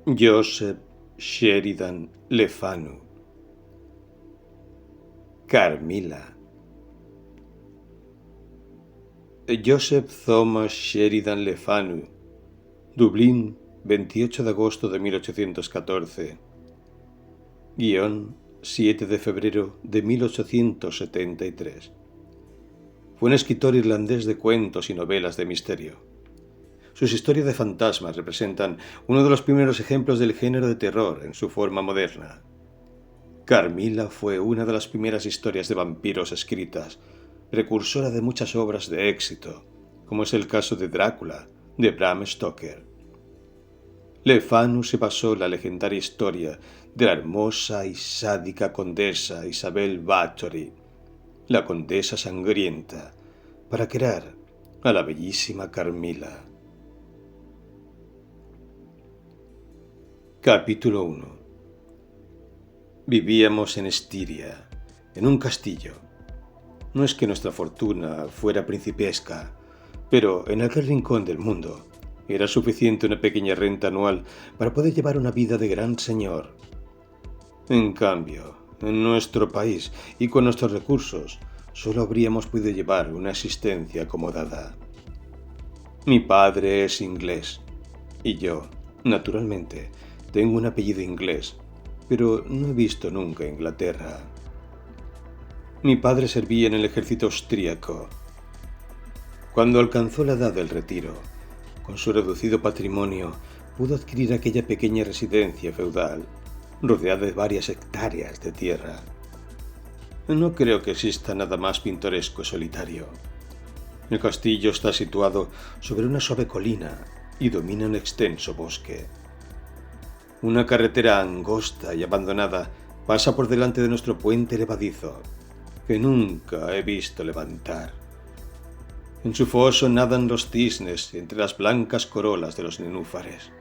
Joseph Sheridan Le Fanu. Carmila. Joseph Thomas Sheridan Le Fanu, Dublín, 28 de agosto de 1814. Guión, 7 de febrero de 1873. Fue un escritor irlandés de cuentos y novelas de misterio. Sus historias de fantasmas representan uno de los primeros ejemplos del género de terror en su forma moderna. Carmila fue una de las primeras historias de vampiros escritas, precursora de muchas obras de éxito, como es el caso de Drácula, de Bram Stoker. Le Fanu se basó en la legendaria historia de la hermosa y sádica condesa Isabel Bathory, la condesa sangrienta, para crear a la bellísima Carmila. Capítulo 1. Vivíamos en Estiria, en un castillo. No es que nuestra fortuna fuera principesca, pero en aquel rincón del mundo era suficiente una pequeña renta anual para poder llevar una vida de gran señor. En cambio, en nuestro país y con nuestros recursos, solo habríamos podido llevar una existencia acomodada. Mi padre es inglés y yo, naturalmente, tengo un apellido inglés, pero no he visto nunca Inglaterra. Mi padre servía en el ejército austríaco. Cuando alcanzó la edad del retiro, con su reducido patrimonio, pudo adquirir aquella pequeña residencia feudal, rodeada de varias hectáreas de tierra. No creo que exista nada más pintoresco y solitario. El castillo está situado sobre una suave colina y domina un extenso bosque. Una carretera angosta y abandonada pasa por delante de nuestro puente levadizo, que nunca he visto levantar. En su foso nadan los cisnes entre las blancas corolas de los nenúfares.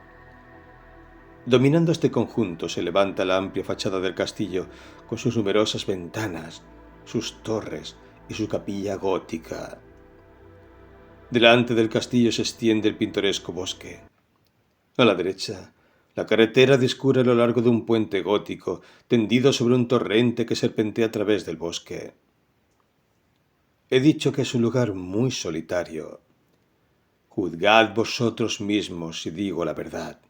Dominando este conjunto se levanta la amplia fachada del castillo con sus numerosas ventanas, sus torres y su capilla gótica. Delante del castillo se extiende el pintoresco bosque. A la derecha, la carretera discurre a lo largo de un puente gótico tendido sobre un torrente que serpentea a través del bosque. He dicho que es un lugar muy solitario. Juzgad vosotros mismos si digo la verdad.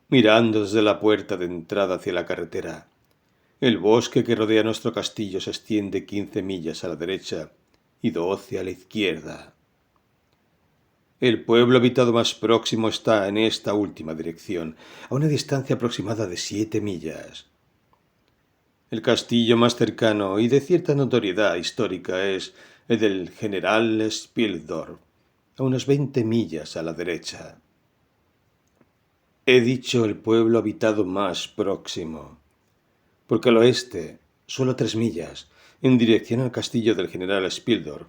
Mirando desde la puerta de entrada hacia la carretera, el bosque que rodea nuestro castillo se extiende 15 millas a la derecha y 12 a la izquierda. El pueblo habitado más próximo está en esta última dirección, a una distancia aproximada de 7 millas. El castillo más cercano y de cierta notoriedad histórica es el del general Spildorf, a unas 20 millas a la derecha. He dicho el pueblo habitado más próximo, porque al oeste, solo 3 millas, en dirección al castillo del general Spildorf,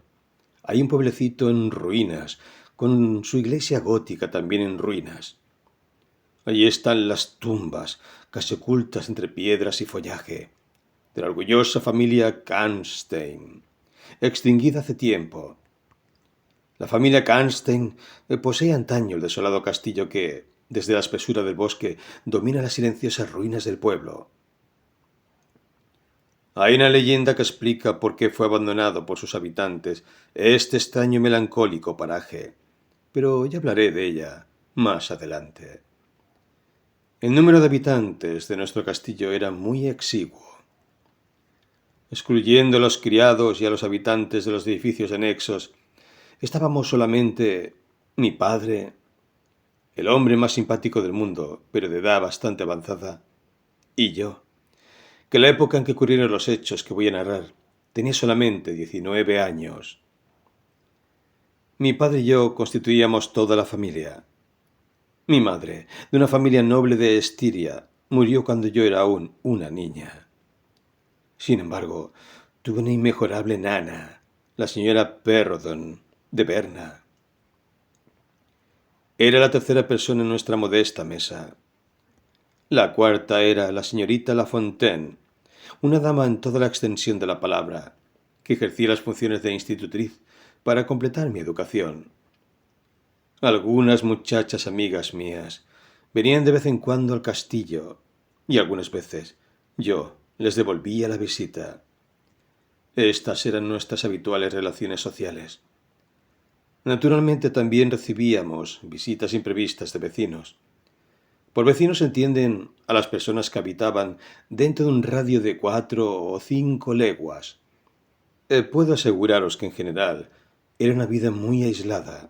hay un pueblecito en ruinas, con su iglesia gótica también en ruinas. Allí están las tumbas, casi ocultas entre piedras y follaje, de la orgullosa familia Karnstein, extinguida hace tiempo. La familia Karnstein posee antaño el desolado castillo que, desde la espesura del bosque, domina las silenciosas ruinas del pueblo. Hay una leyenda que explica por qué fue abandonado por sus habitantes este extraño y melancólico paraje, pero ya hablaré de ella más adelante. El número de habitantes de nuestro castillo era muy exiguo. Excluyendo a los criados y a los habitantes de los edificios anexos, estábamos solamente mi padre, el hombre más simpático del mundo, pero de edad bastante avanzada, y yo, que la época en que ocurrieron los hechos que voy a narrar tenía solamente 19 años. Mi padre y yo constituíamos toda la familia. Mi madre, de una familia noble de Estiria, murió cuando yo era aún una niña. Sin embargo, tuve una inmejorable nana, la señora Perrodon, de Berna. Era la tercera persona en nuestra modesta mesa. La cuarta era la señorita Lafontaine, una dama en toda la extensión de la palabra, que ejercía las funciones de institutriz para completar mi educación. Algunas muchachas amigas mías, Venían de vez en cuando al castillo y algunas veces yo les devolvía la visita. Estas eran nuestras habituales relaciones sociales. Naturalmente también recibíamos visitas imprevistas de vecinos. Por vecinos se entienden a las personas que habitaban dentro de un radio de 4 o 5 leguas. Puedo aseguraros que en general era una vida muy aislada.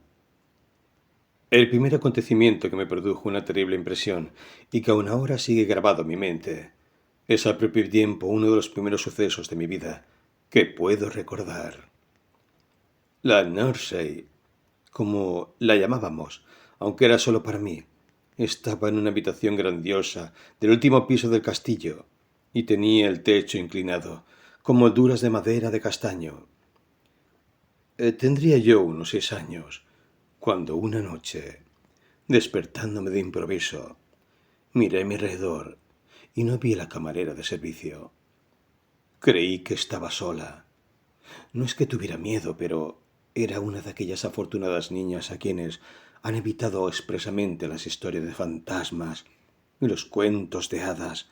El primer acontecimiento que me produjo una terrible impresión y que aún ahora sigue grabado en mi mente es al propio tiempo uno de los primeros sucesos de mi vida que puedo recordar. La nursery, como la llamábamos, aunque era solo para mí, estaba en una habitación grandiosa del último piso del castillo y tenía el techo inclinado, con molduras de madera de castaño. Tendría yo unos 6 años, cuando una noche, despertándome de improviso, miré a mi alrededor y no vi a la camarera de servicio. Creí que estaba sola. No es que tuviera miedo, pero era una de aquellas afortunadas niñas a quienes han evitado expresamente las historias de fantasmas y los cuentos de hadas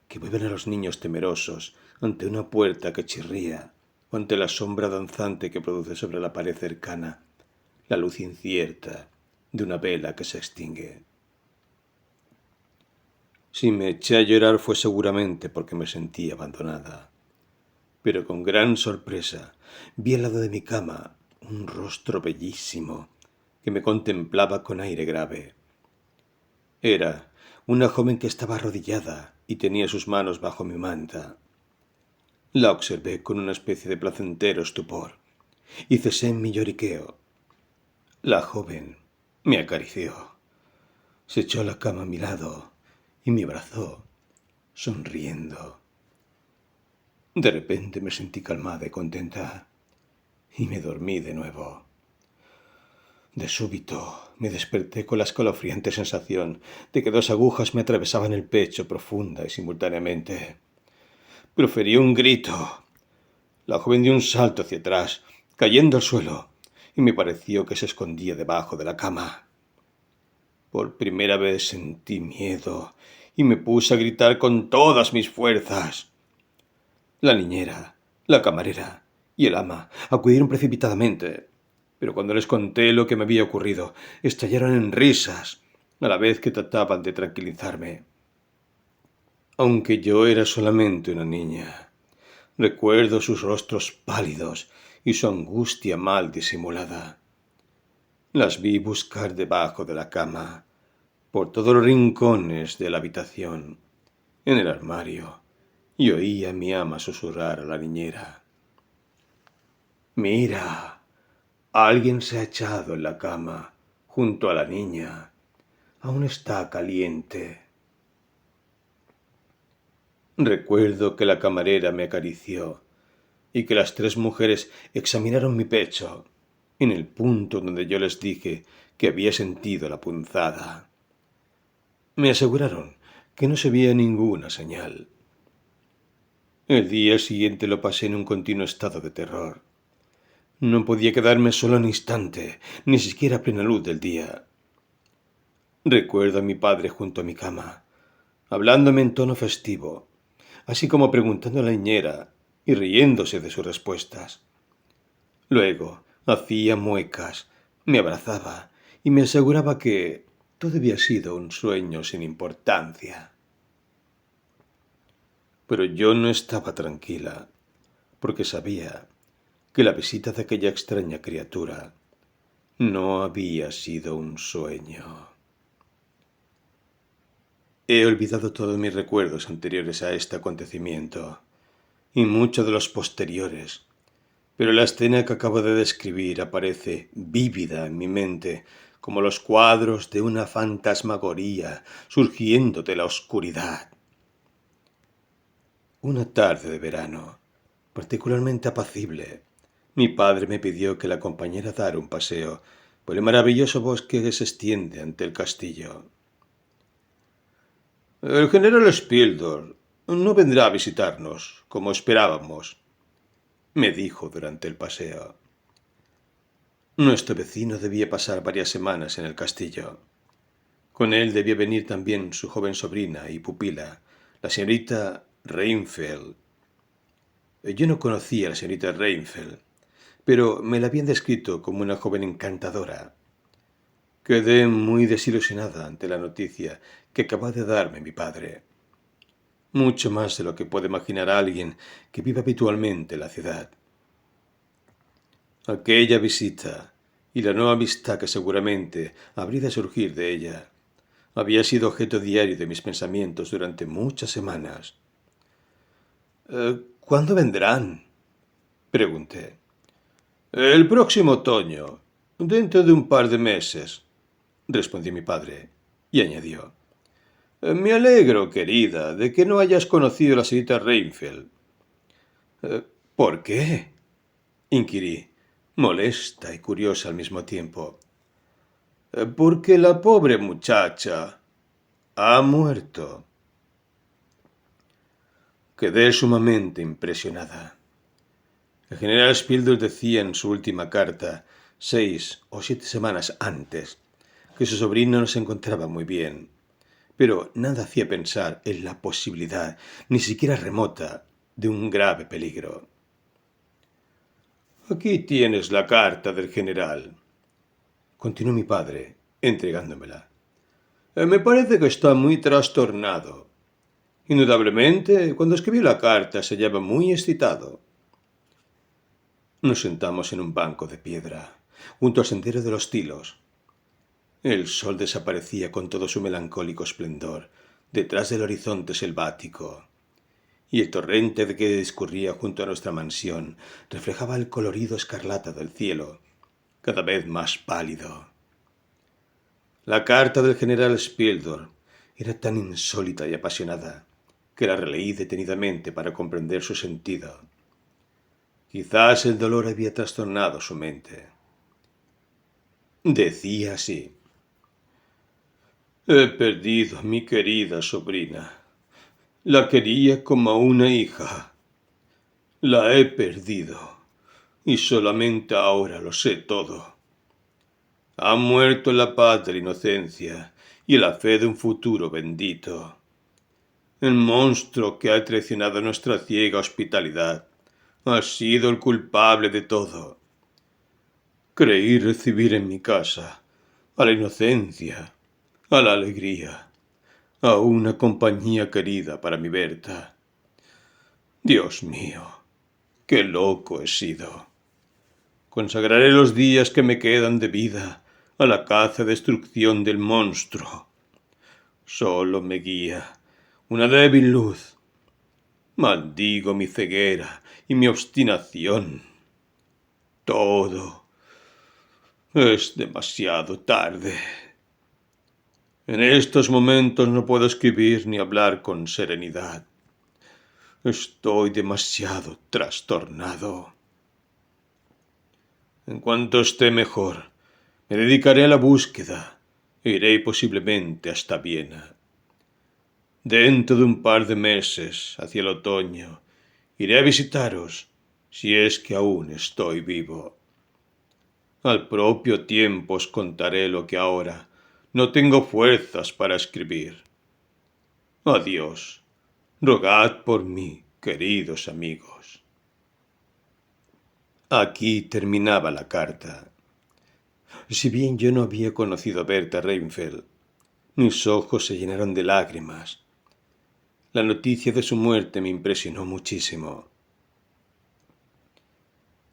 que vuelven a los niños temerosos ante una puerta que chirría o ante la sombra danzante que produce sobre la pared cercana la luz incierta de una vela que se extingue. Si me eché a llorar fue seguramente porque me sentí abandonada. Pero con gran sorpresa vi al lado de mi cama un rostro bellísimo que me contemplaba con aire grave. Era una joven que estaba arrodillada y tenía sus manos bajo mi manta. La observé con una especie de placentero estupor y cesé en mi lloriqueo. La joven me acarició, se echó a la cama a mi lado y me abrazó, sonriendo. De repente me sentí calmada y contenta y me dormí de nuevo. De súbito me desperté con la escalofriante sensación de que 2 agujas me atravesaban el pecho profunda y simultáneamente. Proferí un grito. La joven dio un salto hacia atrás, cayendo al suelo, y me pareció que se escondía debajo de la cama. Por primera vez sentí miedo y me puse a gritar con todas mis fuerzas. La niñera, la camarera y el ama acudieron precipitadamente, pero cuando les conté lo que me había ocurrido, estallaron en risas, a la vez que trataban de tranquilizarme. Aunque yo era solamente una niña, recuerdo sus rostros pálidos y su angustia mal disimulada. Las vi buscar debajo de la cama, por todos los rincones de la habitación, en el armario, y oí a mi ama susurrar a la niñera: «Mira, alguien se ha echado en la cama, junto a la niña. Aún está caliente». Recuerdo que la camarera me acarició y que las 3 mujeres examinaron mi pecho, en el punto donde yo les dije que había sentido la punzada. Me aseguraron que no se veía ninguna señal. El día siguiente lo pasé en un continuo estado de terror. No podía quedarme solo un instante, ni siquiera a plena luz del día. Recuerdo a mi padre junto a mi cama, hablándome en tono festivo, así como preguntando a la niñera y riéndose de sus respuestas. Luego hacía muecas, me abrazaba y me aseguraba que todo había sido un sueño sin importancia. Pero yo no estaba tranquila, porque sabía que la visita de aquella extraña criatura no había sido un sueño. He olvidado todos mis recuerdos anteriores a este acontecimiento, y muchos de los posteriores, pero la escena que acabo de describir aparece vívida en mi mente, como los cuadros de una fantasmagoría surgiendo de la oscuridad. Una tarde de verano, particularmente apacible, mi padre me pidió que la acompañara a dar un paseo por el maravilloso bosque que se extiende ante el castillo. «El general Spildor no vendrá a visitarnos, como esperábamos», me dijo durante el paseo. Nuestro vecino debía pasar varias semanas en el castillo. Con él debía venir también su joven sobrina y pupila, la señorita Reinfeldt. Yo no conocía a la señorita Reinfeldt, pero me la habían descrito como una joven encantadora. Quedé muy desilusionada ante la noticia que acaba de darme mi padre. Mucho más de lo que puede imaginar alguien que vive habitualmente en la ciudad. Aquella visita y la nueva amistad que seguramente habría de surgir de ella había sido objeto diario de mis pensamientos durante muchas semanas. ¿Cuándo vendrán? Pregunté. El próximo otoño, dentro de un par de meses, respondió mi padre, y añadió. Me alegro, querida, de que no hayas conocido a la señorita Reinfeldt. ¿Por qué? Inquirí, molesta y curiosa al mismo tiempo. Porque la pobre muchacha ha muerto. Quedé sumamente impresionada. El general Spildur decía en su última carta, 6 o 7 semanas antes, que su sobrino no se encontraba muy bien, pero nada hacía pensar en la posibilidad, ni siquiera remota, de un grave peligro. Aquí tienes la carta del general, continuó mi padre, entregándomela. Me parece que está muy trastornado. Indudablemente, cuando escribió la carta se hallaba muy excitado. Nos sentamos en un banco de piedra, junto al sendero de los tilos. El sol desaparecía con todo su melancólico esplendor detrás del horizonte selvático, y el torrente que discurría junto a nuestra mansión reflejaba el colorido escarlata del cielo, cada vez más pálido. La carta del general Spildur era tan insólita y apasionada que la releí detenidamente para comprender su sentido. Quizás el dolor había trastornado su mente. Decía así. He perdido a mi querida sobrina. La quería como a una hija. La he perdido. Y solamente ahora lo sé todo. Ha muerto la paz de la inocencia y la fe de un futuro bendito. El monstruo que ha traicionado nuestra ciega hospitalidad ha sido el culpable de todo. Creí recibir en mi casa a la inocencia, a la alegría, a una compañía querida para mi Berta. Dios mío, qué loco he sido. Consagraré los días que me quedan de vida a la caza y destrucción del monstruo. Solo me guía una débil luz. Maldigo mi ceguera y mi obstinación. Todo es demasiado tarde. En estos momentos no puedo escribir ni hablar con serenidad. Estoy demasiado trastornado. En cuanto esté mejor, me dedicaré a la búsqueda e iré posiblemente hasta Viena. Dentro de un par de meses, hacia el otoño, iré a visitaros, si es que aún estoy vivo. Al propio tiempo os contaré lo que ahora no tengo fuerzas para escribir. Adiós. Rogad por mí, queridos amigos. Aquí terminaba la carta. Si bien yo no había conocido a Berta Reinfeldt, mis ojos se llenaron de lágrimas. La noticia de su muerte me impresionó muchísimo.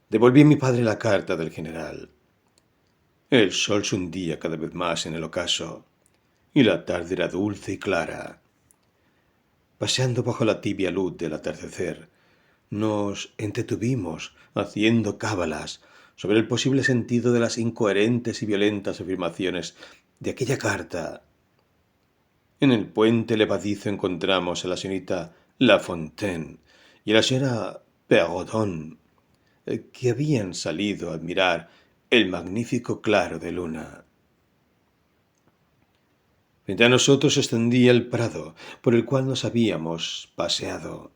Devolví a mi padre la carta del general. El sol se hundía cada vez más en el ocaso, y la tarde era dulce y clara. Paseando bajo la tibia luz del atardecer, nos entretuvimos haciendo cábalas sobre el posible sentido de las incoherentes y violentas afirmaciones de aquella carta. En el puente levadizo encontramos a la señorita Lafontaine y a la señora Perrodon, que habían salido a admirar el magnífico claro de luna. Frente a nosotros se extendía el prado por el cual nos habíamos paseado.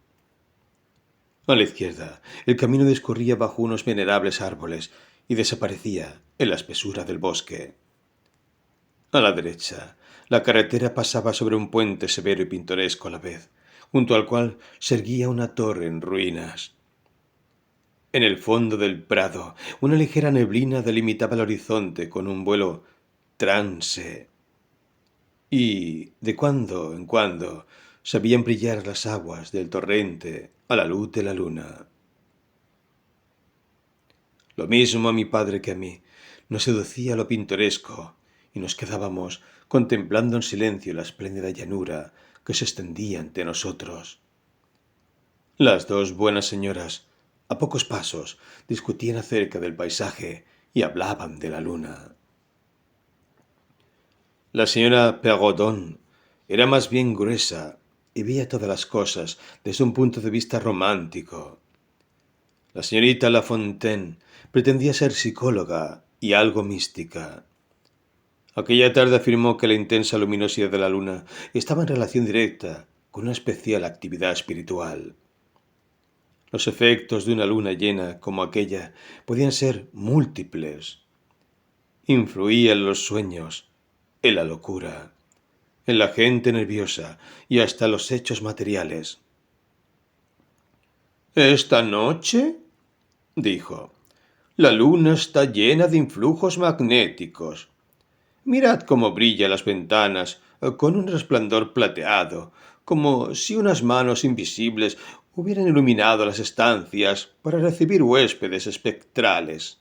A la izquierda, el camino discurría bajo unos venerables árboles y desaparecía en la espesura del bosque. A la derecha, la carretera pasaba sobre un puente severo y pintoresco a la vez, junto al cual se erguía una torre en ruinas. En el fondo del prado, una ligera neblina delimitaba el horizonte con un vuelo trance, y de cuando en cuando se veían brillar las aguas del torrente a la luz de la luna. Lo mismo a mi padre que a mí, nos seducía lo pintoresco, y nos quedábamos contemplando en silencio la espléndida llanura que se extendía ante nosotros. Las dos buenas señoras, a pocos pasos, discutían acerca del paisaje y hablaban de la luna. La señora Perrodon era más bien gruesa y veía todas las cosas desde un punto de vista romántico. La señorita La Fontaine pretendía ser psicóloga y algo mística. Aquella tarde afirmó que la intensa luminosidad de la luna estaba en relación directa con una especial actividad espiritual. Los efectos de una luna llena como aquella podían ser múltiples. Influía en los sueños, en la locura, en la gente nerviosa y hasta los hechos materiales. «Esta noche», dijo, «la luna está llena de influjos magnéticos. Mirad cómo brillan las ventanas con un resplandor plateado, como si unas manos invisibles hubieran iluminado las estancias para recibir huéspedes espectrales».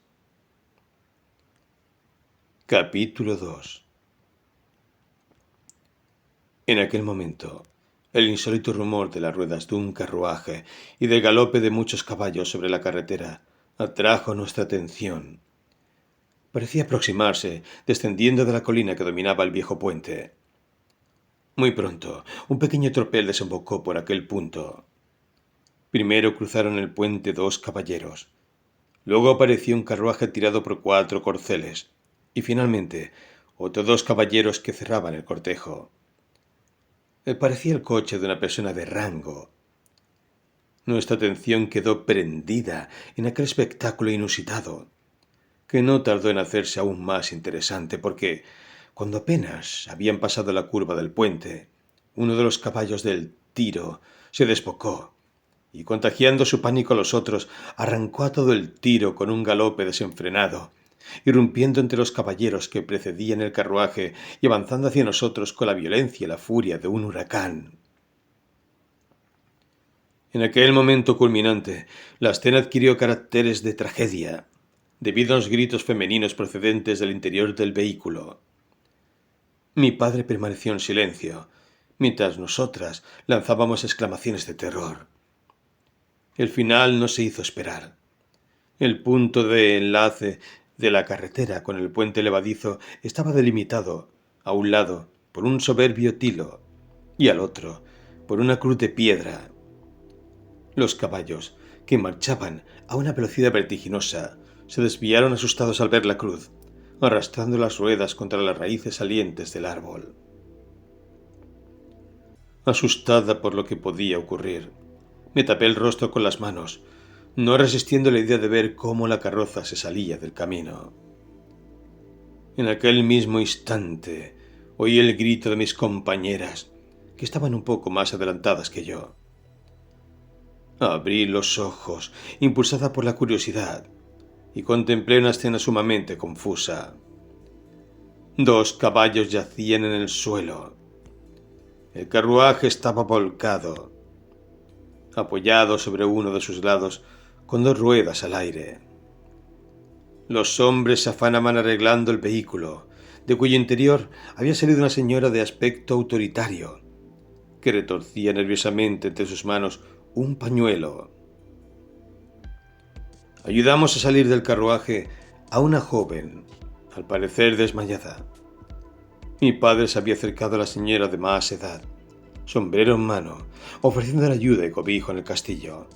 Capítulo 2. En aquel momento, el insólito rumor de las ruedas de un carruaje y del galope de muchos caballos sobre la carretera atrajo nuestra atención. Parecía aproximarse, descendiendo de la colina que dominaba el viejo puente. Muy pronto, un pequeño tropel desembocó por aquel punto. Primero cruzaron el puente dos caballeros. Luego apareció un carruaje tirado por 4 corceles. Y finalmente, otros 2 caballeros que cerraban el cortejo. Parecía el coche de una persona de rango. Nuestra atención quedó prendida en aquel espectáculo inusitado, que no tardó en hacerse aún más interesante porque, cuando apenas habían pasado la curva del puente, uno de los caballos del tiro se desbocó y, contagiando su pánico a los otros, arrancó a todo el tiro con un galope desenfrenado, irrumpiendo entre los caballeros que precedían el carruaje y avanzando hacia nosotros con la violencia y la furia de un huracán. En aquel momento culminante, la escena adquirió caracteres de tragedia, debido a los gritos femeninos procedentes del interior del vehículo. Mi padre permaneció en silencio, mientras nosotras lanzábamos exclamaciones de terror. El final no se hizo esperar. El punto de enlace de la carretera con el puente levadizo estaba delimitado, a un lado, por un soberbio tilo, y al otro, por una cruz de piedra. Los caballos, que marchaban a una velocidad vertiginosa, se desviaron asustados al ver la cruz, arrastrando las ruedas contra las raíces salientes del árbol. Asustada por lo que podía ocurrir, me tapé el rostro con las manos, no resistiendo la idea de ver cómo la carroza se salía del camino. En aquel mismo instante oí el grito de mis compañeras, que estaban un poco más adelantadas que yo. Abrí los ojos, impulsada por la curiosidad, y contemplé una escena sumamente confusa. 2 caballos yacían en el suelo. El carruaje estaba volcado, apoyado sobre uno de sus lados, con 2 ruedas al aire. Los hombres se afanaban arreglando el vehículo, de cuyo interior había salido una señora de aspecto autoritario, que retorcía nerviosamente entre sus manos un pañuelo. Ayudamos a salir del carruaje a una joven, al parecer desmayada. Mi padre se había acercado a la señora de más edad, sombrero en mano, ofreciéndole ayuda y cobijo en el castillo.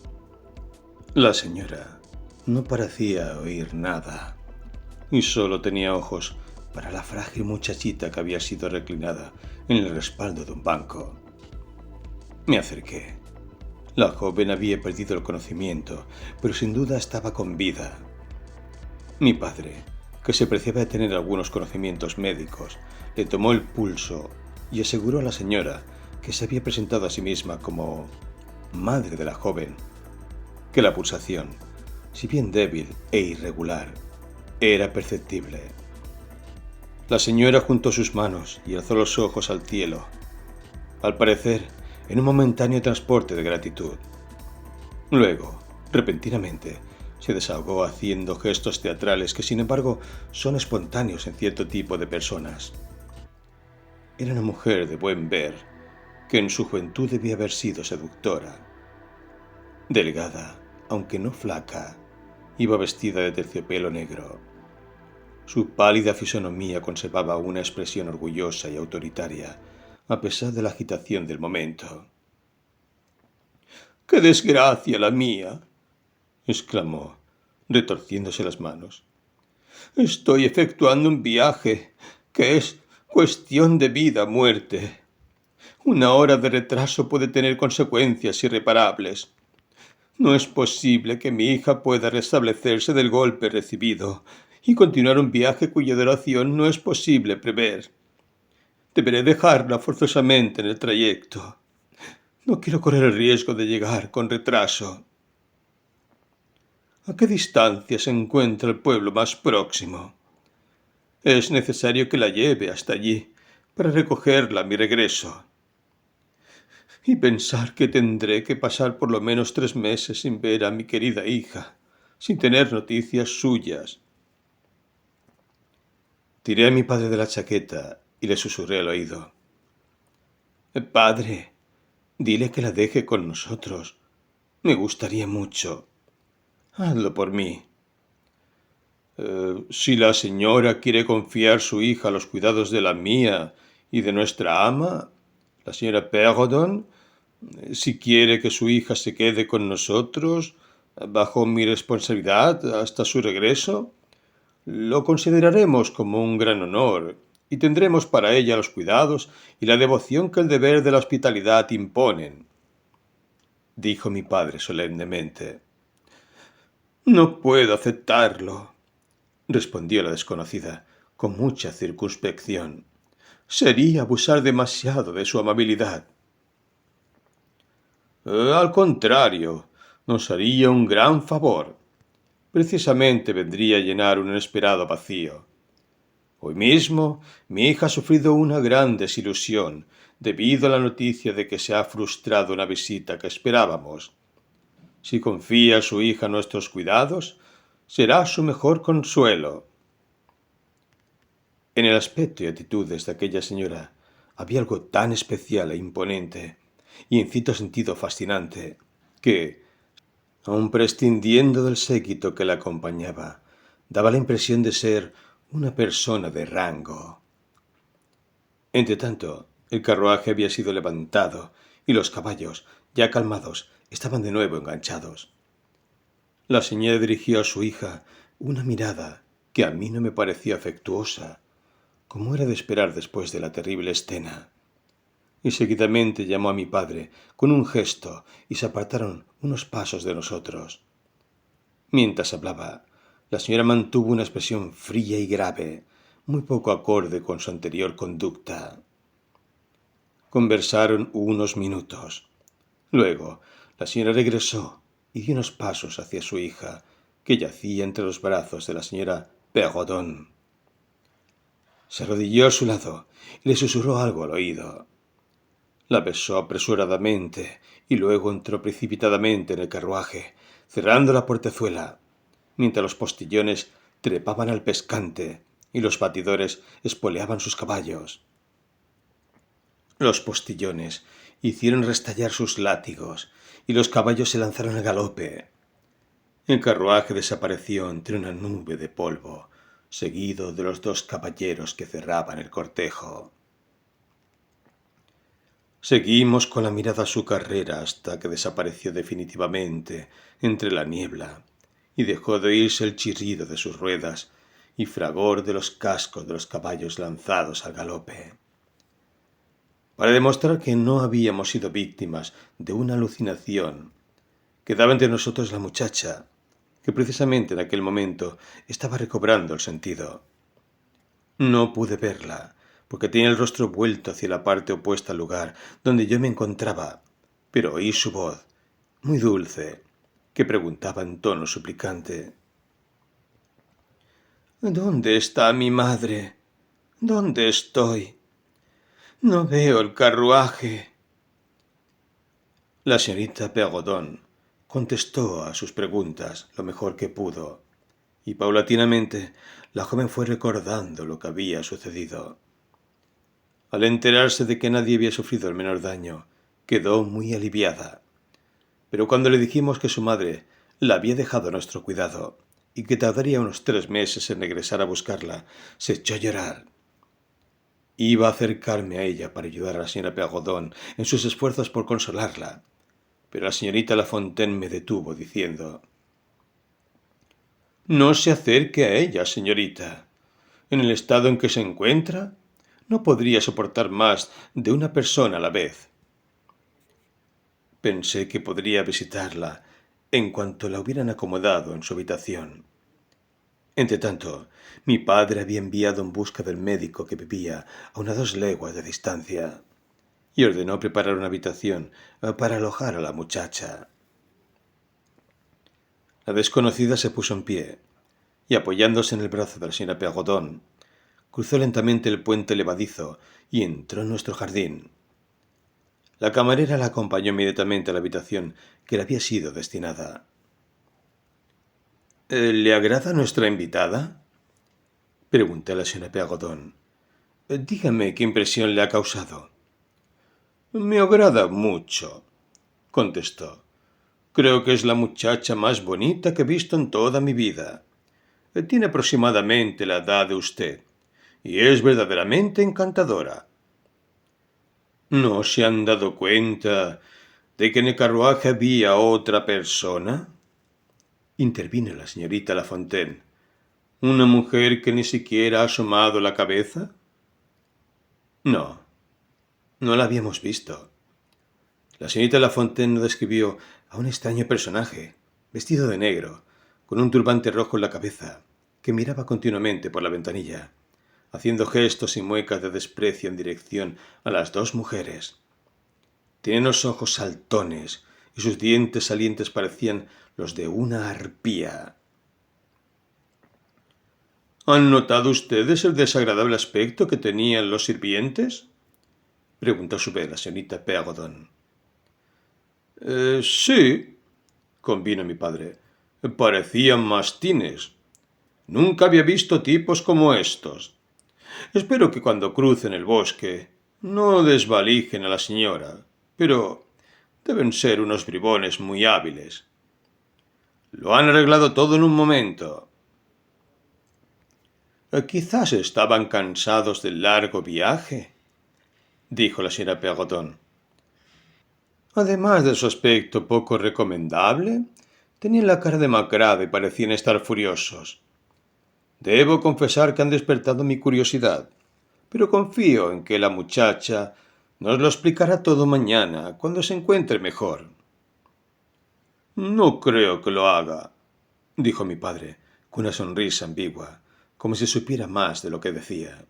La señora no parecía oír nada, y solo tenía ojos para la frágil muchachita que había sido reclinada en el respaldo de un banco. Me acerqué. La joven había perdido el conocimiento, pero sin duda estaba con vida. Mi padre, que se preciaba de tener algunos conocimientos médicos, le tomó el pulso y aseguró a la señora, que se había presentado a sí misma como madre de la joven, que la pulsación, si bien débil e irregular, era perceptible. La señora juntó sus manos y alzó los ojos al cielo, al parecer en un momentáneo transporte de gratitud. Luego, repentinamente, se desahogó haciendo gestos teatrales que, sin embargo, son espontáneos en cierto tipo de personas. Era una mujer de buen ver, que en su juventud debía haber sido seductora. Delgada, aunque no flaca, iba vestida de terciopelo negro. Su pálida fisonomía conservaba una expresión orgullosa y autoritaria, a pesar de la agitación del momento. ¡Qué desgracia la mía!, exclamó, retorciéndose las manos. Estoy efectuando un viaje que es cuestión de vida o muerte. Una hora de retraso puede tener consecuencias irreparables. No es posible que mi hija pueda restablecerse del golpe recibido y continuar un viaje cuya duración no es posible prever. Deberé dejarla forzosamente en el trayecto. No quiero correr el riesgo de llegar con retraso. ¿A qué distancia se encuentra el pueblo más próximo? Es necesario que la lleve hasta allí para recogerla a mi regreso. Y pensar que tendré que pasar por lo menos 3 meses sin ver a mi querida hija, sin tener noticias suyas. Tiré a mi padre de la chaqueta y le susurré al oído. Padre, dile que la deje con nosotros. Me gustaría mucho. Hazlo por mí. Si la señora quiere confiar su hija a los cuidados de la mía y de nuestra ama, la señora Perrodon, si quiere que su hija se quede con nosotros, bajo mi responsabilidad hasta su regreso, lo consideraremos como un gran honor y tendremos para ella los cuidados y la devoción que el deber de la hospitalidad imponen, dijo mi padre solemnemente. No puedo aceptarlo, respondió la desconocida, con mucha circunspección. Sería abusar demasiado de su amabilidad. Al contrario, nos haría un gran favor. Precisamente vendría a llenar un inesperado vacío. Hoy mismo mi hija ha sufrido una gran desilusión debido a la noticia de que se ha frustrado una visita que esperábamos. Si confía a su hija a nuestros cuidados, será su mejor consuelo. En el aspecto y actitudes de aquella señora había algo tan especial e imponente, y en cierto sentido fascinante, que, aun prescindiendo del séquito que la acompañaba, daba la impresión de ser una persona de rango. Entretanto, el carruaje había sido levantado y los caballos, ya calmados, estaban de nuevo enganchados. La señora dirigió a su hija una mirada que a mí no me pareció afectuosa, como era de esperar después de la terrible escena, y seguidamente llamó a mi padre con un gesto y se apartaron unos pasos de nosotros. Mientras hablaba, la señora mantuvo una expresión fría y grave, muy poco acorde con su anterior conducta. Conversaron unos minutos. Luego, la señora regresó y dio unos pasos hacia su hija, que yacía entre los brazos de la señora Perrodon. Se arrodilló a su lado y le susurró algo al oído. La besó apresuradamente y luego entró precipitadamente en el carruaje, cerrando la portezuela, mientras los postillones trepaban al pescante y los batidores espoleaban sus caballos. Los postillones hicieron restallar sus látigos y los caballos se lanzaron al galope. El carruaje desapareció entre una nube de polvo, seguido de los 2 caballeros que cerraban el cortejo. Seguimos con la mirada su carrera hasta que desapareció definitivamente entre la niebla y dejó de oírse el chirrido de sus ruedas y fragor de los cascos de los caballos lanzados al galope. Para demostrar que no habíamos sido víctimas de una alucinación, quedaba entre nosotros la muchacha, que precisamente en aquel momento estaba recobrando el sentido. No pude verla, porque tenía el rostro vuelto hacia la parte opuesta al lugar donde yo me encontraba, pero oí su voz, muy dulce, que preguntaba en tono suplicante: ¿Dónde está mi madre? ¿Dónde estoy? No veo el carruaje. La señorita Perrodon contestó a sus preguntas lo mejor que pudo, y paulatinamente la joven fue recordando lo que había sucedido. Al enterarse de que nadie había sufrido el menor daño, quedó muy aliviada. Pero cuando le dijimos que su madre la había dejado a nuestro cuidado y que tardaría unos 3 meses en regresar a buscarla, se echó a llorar. Iba a acercarme a ella para ayudar a la señora Perrodon en sus esfuerzos por consolarla, pero la señorita Lafontaine me detuvo diciendo: «No se acerque a ella, señorita. En el estado en que se encuentra, no podría soportar más de una persona a la vez». Pensé que podría visitarla en cuanto la hubieran acomodado en su habitación. Entretanto, mi padre había enviado en busca del médico que vivía a unas 2 leguas de distancia y ordenó preparar una habitación para alojar a la muchacha. La desconocida se puso en pie y, apoyándose en el brazo de la señora Perrodon, cruzó lentamente el puente levadizo y entró en nuestro jardín. La camarera la acompañó inmediatamente a la habitación que le había sido destinada. «¿Le agrada nuestra invitada?», pregunté a la señora Perrodon. «Dígame qué impresión le ha causado». «Me agrada mucho», contestó. «Creo que es la muchacha más bonita que he visto en toda mi vida. Tiene aproximadamente la edad de usted y es verdaderamente encantadora». «¿No se han dado cuenta de que en el carruaje había otra persona?», intervino la señorita Lafontaine. «¿Una mujer que ni siquiera ha asomado la cabeza?». «No, no la habíamos visto». La señorita Lafontaine nos describió a un extraño personaje, vestido de negro, con un turbante rojo en la cabeza, que miraba continuamente por la ventanilla, haciendo gestos y muecas de desprecio en dirección a las 2 mujeres. Tenía unos ojos saltones y sus dientes salientes parecían los de una arpía. «¿Han notado ustedes el desagradable aspecto que tenían los sirvientes?», preguntó a su vez la señorita Perrodon. Sí», convino mi padre. «Parecían mastines. Nunca había visto tipos como estos. Espero que cuando crucen el bosque no desvalijen a la señora, pero deben ser unos bribones muy hábiles. Lo han arreglado todo en un momento». «Quizás estaban cansados del largo viaje», dijo la señora Perrodon. Además de su aspecto poco recomendable, tenían la cara demacrada y parecían estar furiosos. Debo confesar que han despertado mi curiosidad, pero confío en que la muchacha nos lo explicará todo mañana, cuando se encuentre mejor. «No creo que lo haga», dijo mi padre, con una sonrisa ambigua, como si supiera más de lo que decía.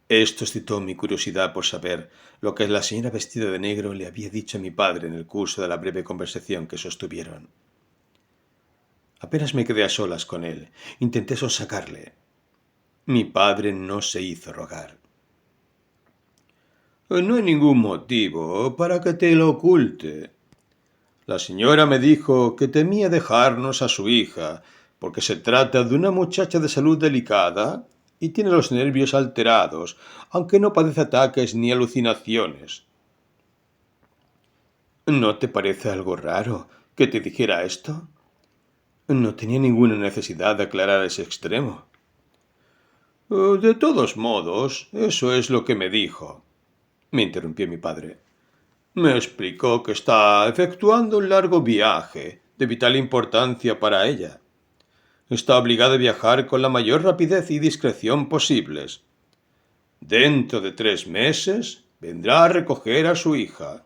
Esto excitó mi curiosidad por saber lo que la señora vestida de negro le había dicho a mi padre en el curso de la breve conversación que sostuvieron. Apenas me quedé a solas con él, intenté sonsacarle. Mi padre no se hizo rogar. «No hay ningún motivo para que te lo oculte. La señora me dijo que temía dejarnos a su hija, porque se trata de una muchacha de salud delicada y tiene los nervios alterados, aunque no padece ataques ni alucinaciones». «¿No te parece algo raro que te dijera esto? No tenía ninguna necesidad de aclarar ese extremo». «De todos modos, eso es lo que me dijo», me interrumpió mi padre. «Me explicó que está efectuando un largo viaje de vital importancia para ella. Está obligada a viajar con la mayor rapidez y discreción posibles. Dentro de 3 meses vendrá a recoger a su hija.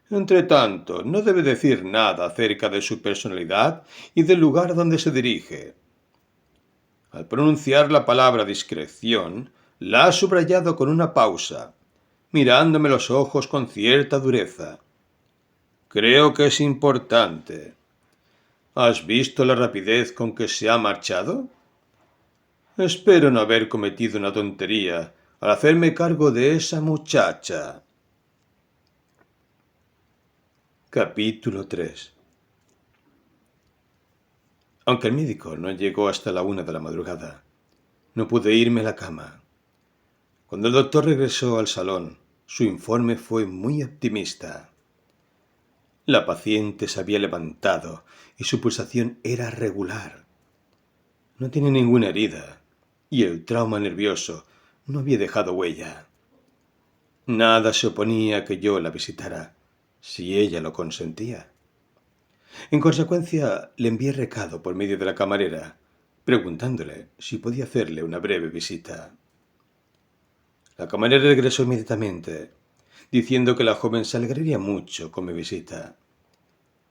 Entretanto, no debe decir nada acerca de su personalidad y del lugar donde se dirige. Al pronunciar la palabra discreción, La ha subrayado con una pausa, mirándome los ojos con cierta dureza. Creo que es importante. ¿Has visto la rapidez con que se ha marchado? Espero no haber cometido una tontería al hacerme cargo de esa muchacha. Capítulo 3. Aunque el médico no llegó hasta la 1 de la madrugada, no pude irme a la cama. Cuando el doctor regresó al salón, su informe fue muy optimista. La paciente se había levantado y su pulsación era regular. No tiene ninguna herida y el trauma nervioso no había dejado huella. Nada se oponía a que yo la visitara, si ella lo consentía. En consecuencia, le envié recado por medio de la camarera, preguntándole si podía hacerle una breve visita. La camarera regresó inmediatamente, diciendo que la joven se alegraría mucho con mi visita.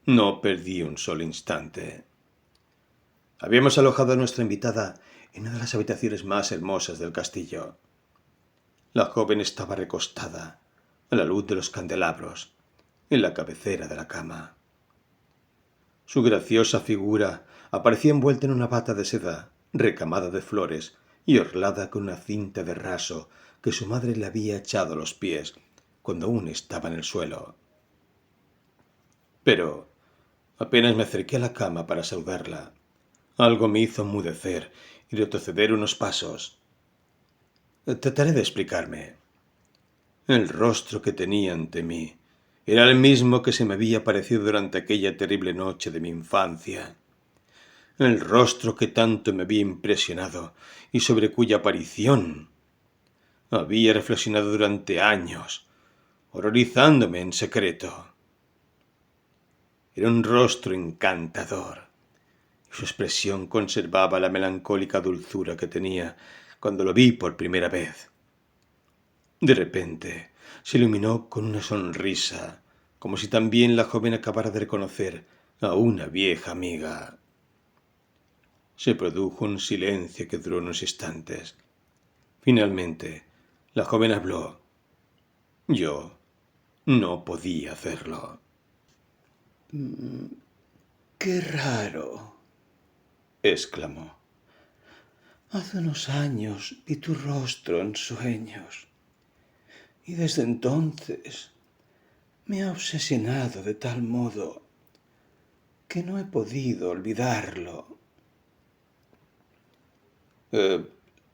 No perdí un solo instante. Habíamos alojado a nuestra invitada en una de las habitaciones más hermosas del castillo. La joven estaba recostada, a la luz de los candelabros, en la cabecera de la cama. Su graciosa figura aparecía envuelta en una bata de seda, recamada de flores y orlada con una cinta de raso que su madre le había echado a los pies cuando aún estaba en el suelo. Pero apenas me acerqué a la cama para saludarla, algo me hizo enmudecer y retroceder unos pasos. Trataré de explicarme. El rostro que tenía ante mí era el mismo que se me había aparecido durante aquella terrible noche de mi infancia. El rostro que tanto me había impresionado y sobre cuya aparición había reflexionado durante años, horrorizándome en secreto. Era un rostro encantador, y su expresión conservaba la melancólica dulzura que tenía cuando lo vi por primera vez. De repente se iluminó con una sonrisa, como si también la joven acabara de reconocer a una vieja amiga. Se produjo un silencio que duró unos instantes. Finalmente, la joven habló. Yo no podía hacerlo. «Qué raro», exclamó. «Hace unos años vi tu rostro en sueños, y desde entonces me ha obsesionado de tal modo que no he podido olvidarlo».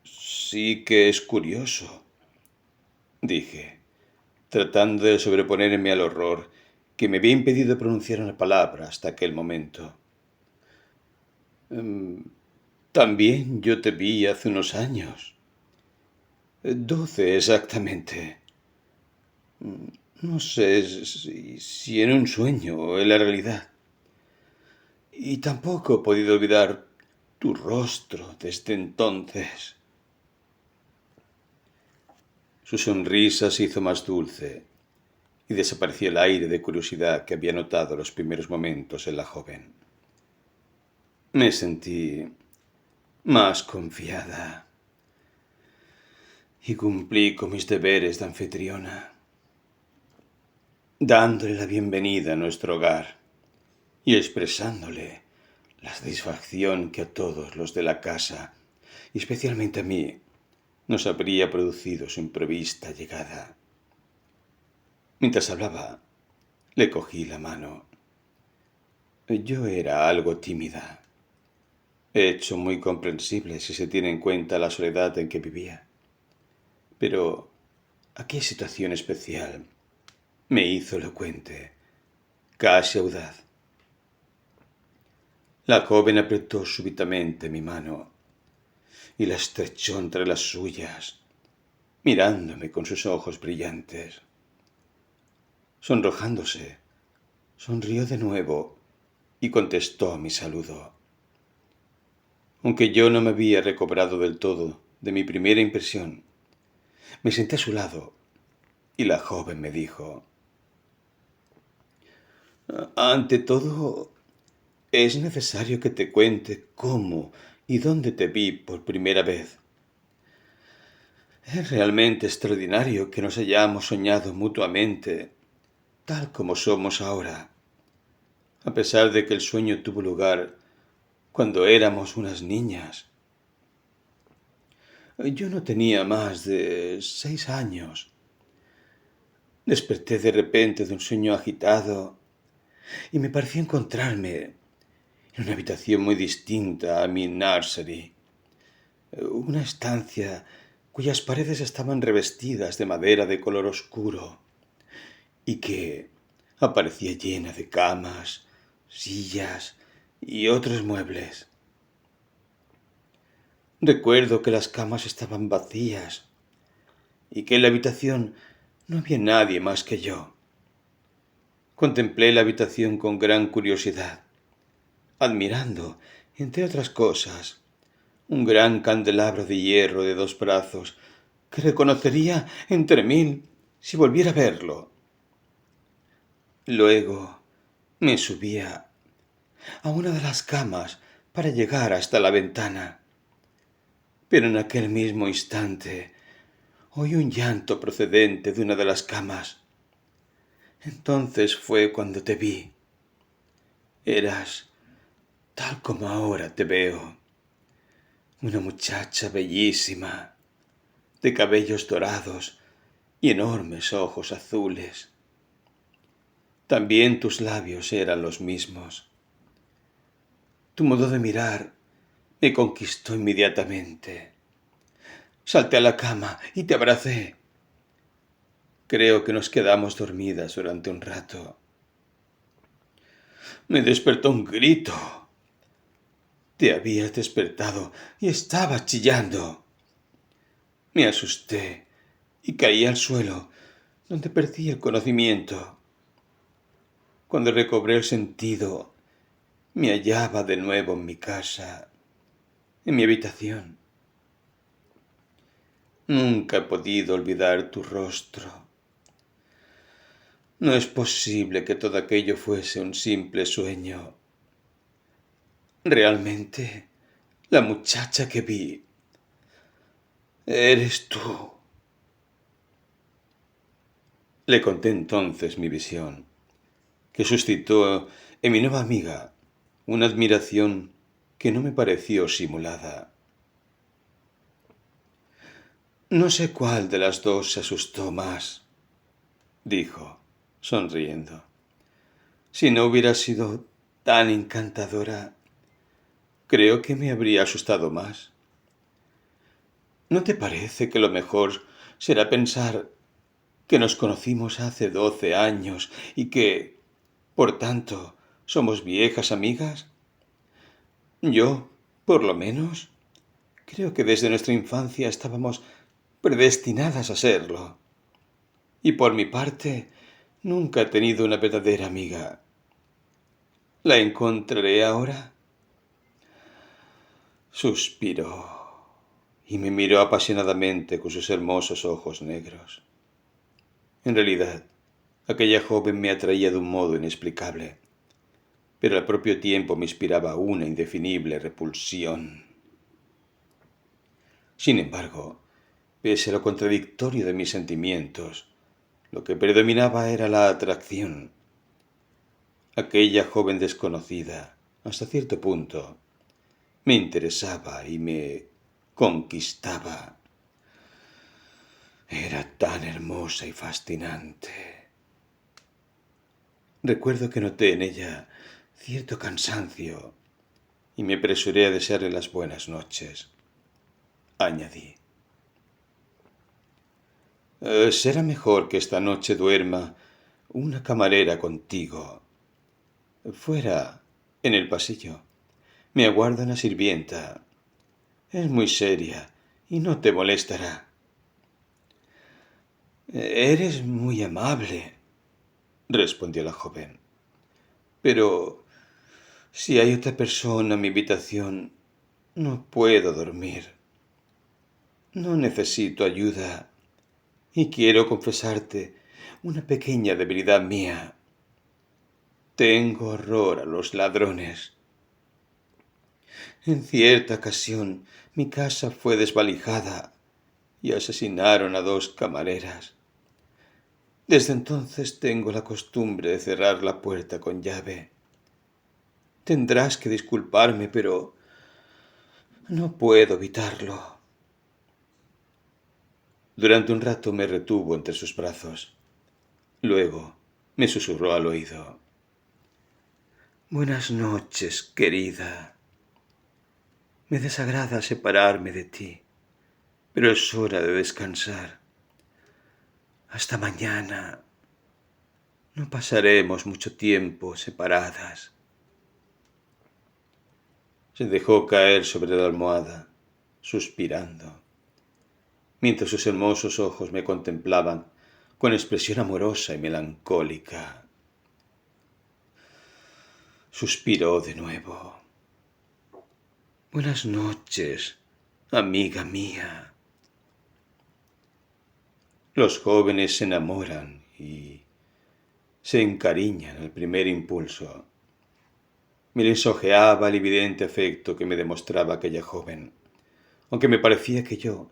Sí que es curioso», dije, tratando de sobreponerme al horror que me había impedido pronunciar una palabra hasta aquel momento. También yo te vi hace unos años. 12 exactamente. No sé si en un sueño o en la realidad. Y tampoco he podido olvidar tu rostro desde entonces. Su sonrisa se hizo más dulce y desapareció el aire de curiosidad que había notado los primeros momentos en la joven. Me sentí más confiada y cumplí con mis deberes de anfitriona, dándole la bienvenida a nuestro hogar y expresándole la satisfacción que a todos los de la casa, y especialmente a mí, nos habría producido su imprevista llegada. Mientras hablaba, le cogí la mano. Yo era algo tímida, hecho muy comprensible si se tiene en cuenta la soledad en que vivía. Pero aquella situación especial me hizo elocuente, casi audaz. La joven apretó súbitamente mi mano y la estrechó entre las suyas, mirándome con sus ojos brillantes. Sonrojándose, sonrió de nuevo y contestó a mi saludo. Aunque yo no me había recobrado del todo de mi primera impresión, me senté a su lado y la joven me dijo: «Ante todo, es necesario que te cuente cómo y dónde te vi por primera vez. Es realmente extraordinario que nos hayamos soñado mutuamente, tal como somos ahora, a pesar de que el sueño tuvo lugar cuando éramos unas niñas. Yo no tenía más de 6 años. Desperté de repente de un sueño agitado y me pareció encontrarme en una habitación muy distinta a mi nursery, una estancia cuyas paredes estaban revestidas de madera de color oscuro y que aparecía llena de camas, sillas y otros muebles. Recuerdo que las camas estaban vacías y que en la habitación no había nadie más que yo. Contemplé la habitación con gran curiosidad, admirando, entre otras cosas, un gran candelabro de hierro de 2 brazos que reconocería entre 1000 si volviera a verlo. Luego me subía a una de las camas para llegar hasta la ventana, pero en aquel mismo instante oí un llanto procedente de una de las camas. Entonces fue cuando te vi. Eras tal como ahora te veo, una muchacha bellísima, de cabellos dorados y enormes ojos azules. También tus labios eran los mismos. Tu modo de mirar me conquistó inmediatamente. Salté a la cama y te abracé. Creo que nos quedamos dormidas durante un rato. Me despertó un grito. Te habías despertado y estabas chillando. Me asusté y caí al suelo, donde perdí el conocimiento. Cuando recobré el sentido, me hallaba de nuevo en mi casa, en mi habitación. Nunca he podido olvidar tu rostro. No es posible que todo aquello fuese un simple sueño. Realmente, la muchacha que vi, eres tú. Le conté entonces mi visión, que suscitó en mi nueva amiga una admiración que no me pareció simulada. No sé cuál de las dos se asustó más, dijo, sonriendo. Si no hubiera sido tan encantadora, creo que me habría asustado más. ¿No te parece que lo mejor será pensar que nos conocimos hace 12 años y que, por tanto, somos viejas amigas? Yo, por lo menos, creo que desde nuestra infancia estábamos predestinadas a serlo. Y por mi parte, nunca he tenido una verdadera amiga. ¿La encontraré ahora? Suspiró y me miró apasionadamente con sus hermosos ojos negros. En realidad, aquella joven me atraía de un modo inexplicable, pero al propio tiempo me inspiraba una indefinible repulsión. Sin embargo, pese a lo contradictorio de mis sentimientos, lo que predominaba era la atracción. Aquella joven desconocida, hasta cierto punto, me interesaba y me conquistaba. Era tan hermosa y fascinante. Recuerdo que noté en ella cierto cansancio y me apresuré a desearle las buenas noches. Añadí: será mejor que esta noche duerma una camarera contigo. Fuera, en el pasillo, me aguarda una sirvienta. Es muy seria y no te molestará. Eres muy amable, respondió la joven. Pero si hay otra persona en mi habitación, no puedo dormir. No necesito ayuda y quiero confesarte una pequeña debilidad mía. Tengo horror a los ladrones. En cierta ocasión mi casa fue desvalijada y asesinaron a 2 camareras. Desde entonces tengo la costumbre de cerrar la puerta con llave. Tendrás que disculparme, pero no puedo evitarlo. Durante un rato me retuvo entre sus brazos. Luego me susurró al oído: «Buenas noches, querida. Me desagrada separarme de ti, pero es hora de descansar. Hasta mañana. No pasaremos mucho tiempo separadas». Se dejó caer sobre la almohada, suspirando, mientras sus hermosos ojos me contemplaban con expresión amorosa y melancólica. Suspiró de nuevo. «Buenas noches, amiga mía». Los jóvenes se enamoran y se encariñan al primer impulso. Me lisonjeaba el evidente afecto que me demostraba aquella joven, aunque me parecía que yo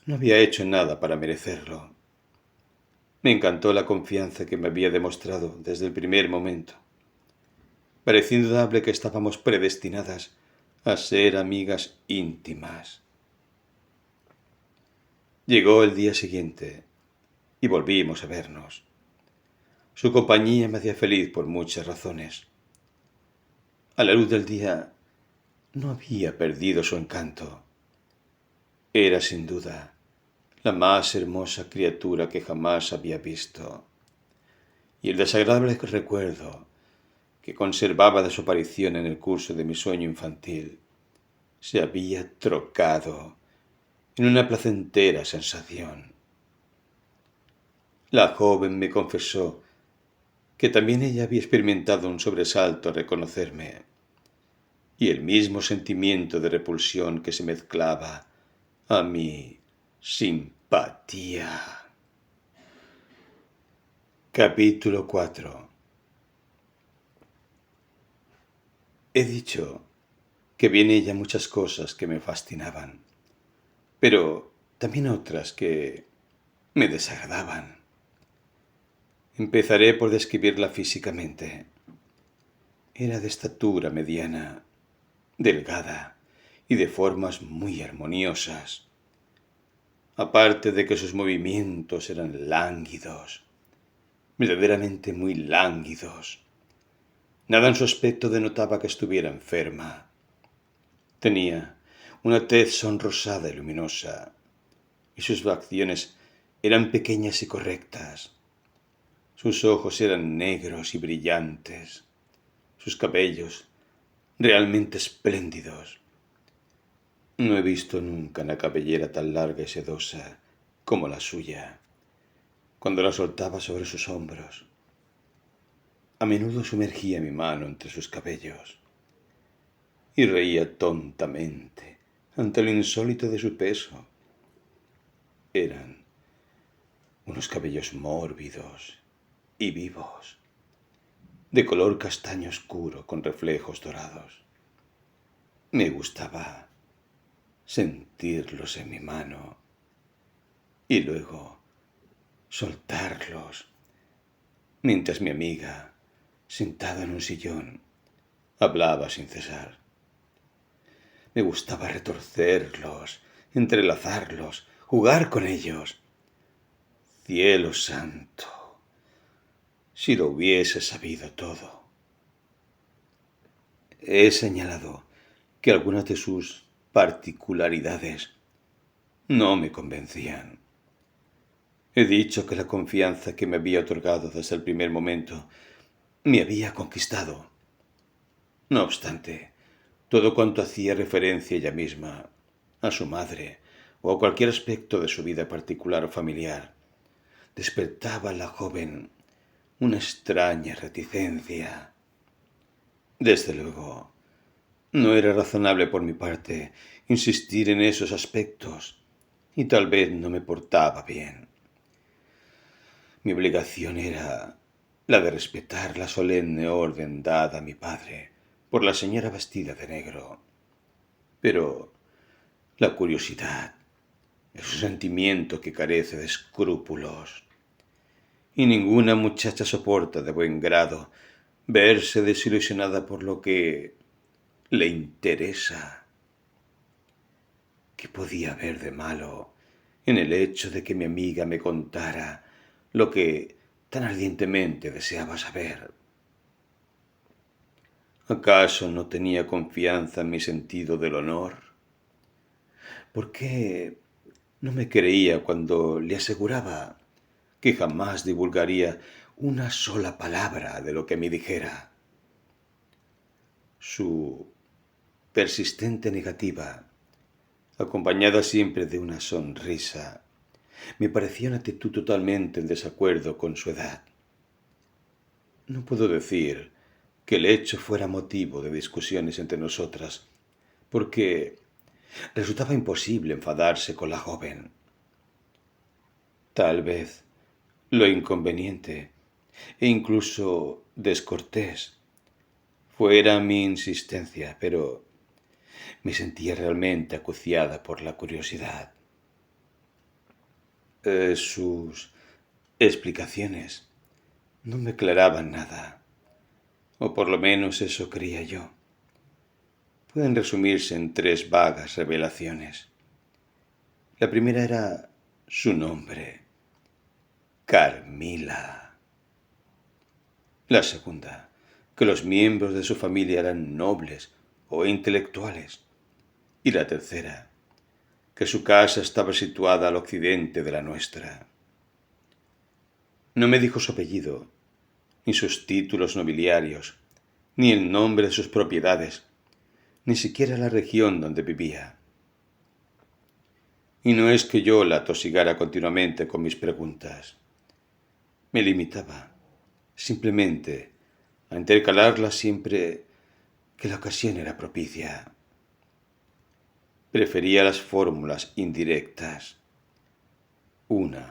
no había hecho nada para merecerlo. Me encantó la confianza que me había demostrado desde el primer momento. Parecía indudable que estábamos predestinadas a ser amigas íntimas. Llegó el día siguiente y volvimos a vernos. Su compañía me hacía feliz por muchas razones. A la luz del día no había perdido su encanto. Era sin duda la más hermosa criatura que jamás había visto. Y el desagradable recuerdo que conservaba de su aparición en el curso de mi sueño infantil se había trocado en una placentera sensación. La joven me confesó que también ella había experimentado un sobresalto al reconocerme, y el mismo sentimiento de repulsión que se mezclaba a mi simpatía. Capítulo 4. He dicho que vi en ella muchas cosas que me fascinaban, pero también otras que me desagradaban. Empezaré por describirla físicamente. Era de estatura mediana, delgada y de formas muy armoniosas. Aparte de que sus movimientos eran lánguidos, verdaderamente muy lánguidos. Nada en su aspecto denotaba que estuviera enferma. Tenía una tez sonrosada y luminosa, y sus facciones eran pequeñas y correctas. Sus ojos eran negros y brillantes, sus cabellos realmente espléndidos. No he visto nunca una cabellera tan larga y sedosa como la suya, cuando la soltaba sobre sus hombros. A menudo sumergía mi mano entre sus cabellos y reía tontamente ante lo insólito de su peso. Eran unos cabellos mórbidos y vivos, de color castaño oscuro con reflejos dorados. Me gustaba sentirlos en mi mano y luego soltarlos, mientras mi amiga, sentada en un sillón, hablaba sin cesar. Me gustaba retorcerlos, entrelazarlos, jugar con ellos. Cielo santo, si lo hubiese sabido todo. He señalado que algunas de sus particularidades no me convencían. He dicho que la confianza que me había otorgado desde el primer momento me había conquistado. No obstante, todo cuanto hacía referencia ella misma, a su madre o a cualquier aspecto de su vida particular o familiar, despertaba en la joven una extraña reticencia. Desde luego, no era razonable por mi parte insistir en esos aspectos, y tal vez no me portaba bien. Mi obligación era la de respetar la solemne orden dada a mi padre por la señora vestida de negro. Pero la curiosidad Es un sentimiento que carece de escrúpulos. Y ninguna muchacha soporta de buen grado verse desilusionada por lo que le interesa. ¿Qué podía haber de malo en el hecho de que mi amiga me contara lo que tan ardientemente deseaba saber? ¿Acaso no tenía confianza en mi sentido del honor? ¿Por qué no me creía cuando le aseguraba que jamás divulgaría una sola palabra de lo que me dijera? Su persistente negativa, acompañada siempre de una sonrisa, me parecía una actitud totalmente en desacuerdo con su edad. No puedo decir que el hecho fuera motivo de discusiones entre nosotras, porque resultaba imposible enfadarse con la joven. Tal vez lo inconveniente e incluso descortés fuera mi insistencia, pero me sentía realmente acuciada por la curiosidad. Sus explicaciones no me aclaraban nada, o por lo menos eso creía yo. Pueden resumirse en 3 vagas revelaciones. La primera era su nombre, Carmila. La segunda, que los miembros de su familia eran nobles o intelectuales. Y la tercera, que su casa estaba situada al occidente de la nuestra. No me dijo su apellido, ni sus títulos nobiliarios, ni el nombre de sus propiedades, ni siquiera la región donde vivía. Y no es que yo la atosigara continuamente con mis preguntas. Me limitaba, simplemente, a intercalarlas siempre que la ocasión era propicia. Prefería las fórmulas indirectas. 1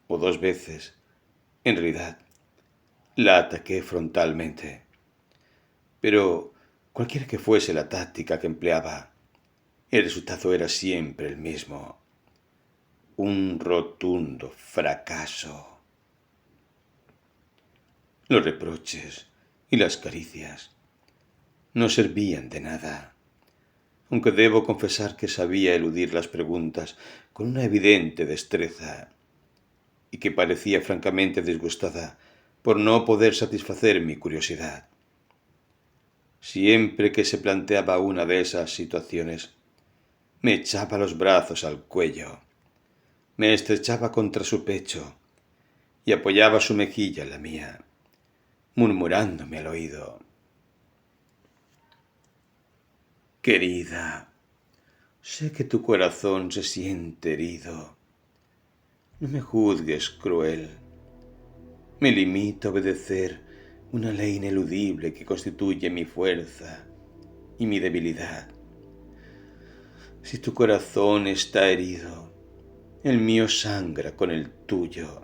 o 2 veces, en realidad, la ataqué frontalmente. Pero cualquiera que fuese la táctica que empleaba, el resultado era siempre el mismo. Un rotundo fracaso. Los reproches y las caricias no servían de nada, aunque debo confesar que sabía eludir las preguntas con una evidente destreza y que parecía francamente disgustada por no poder satisfacer mi curiosidad. Siempre que se planteaba una de esas situaciones, me echaba los brazos al cuello, me estrechaba contra su pecho y apoyaba su mejilla en la mía, murmurándome al oído: «Querida, sé que tu corazón se siente herido. No me juzgues cruel. Me limito a obedecer una ley ineludible que constituye mi fuerza y mi debilidad. Si tu corazón está herido, el mío sangra con el tuyo.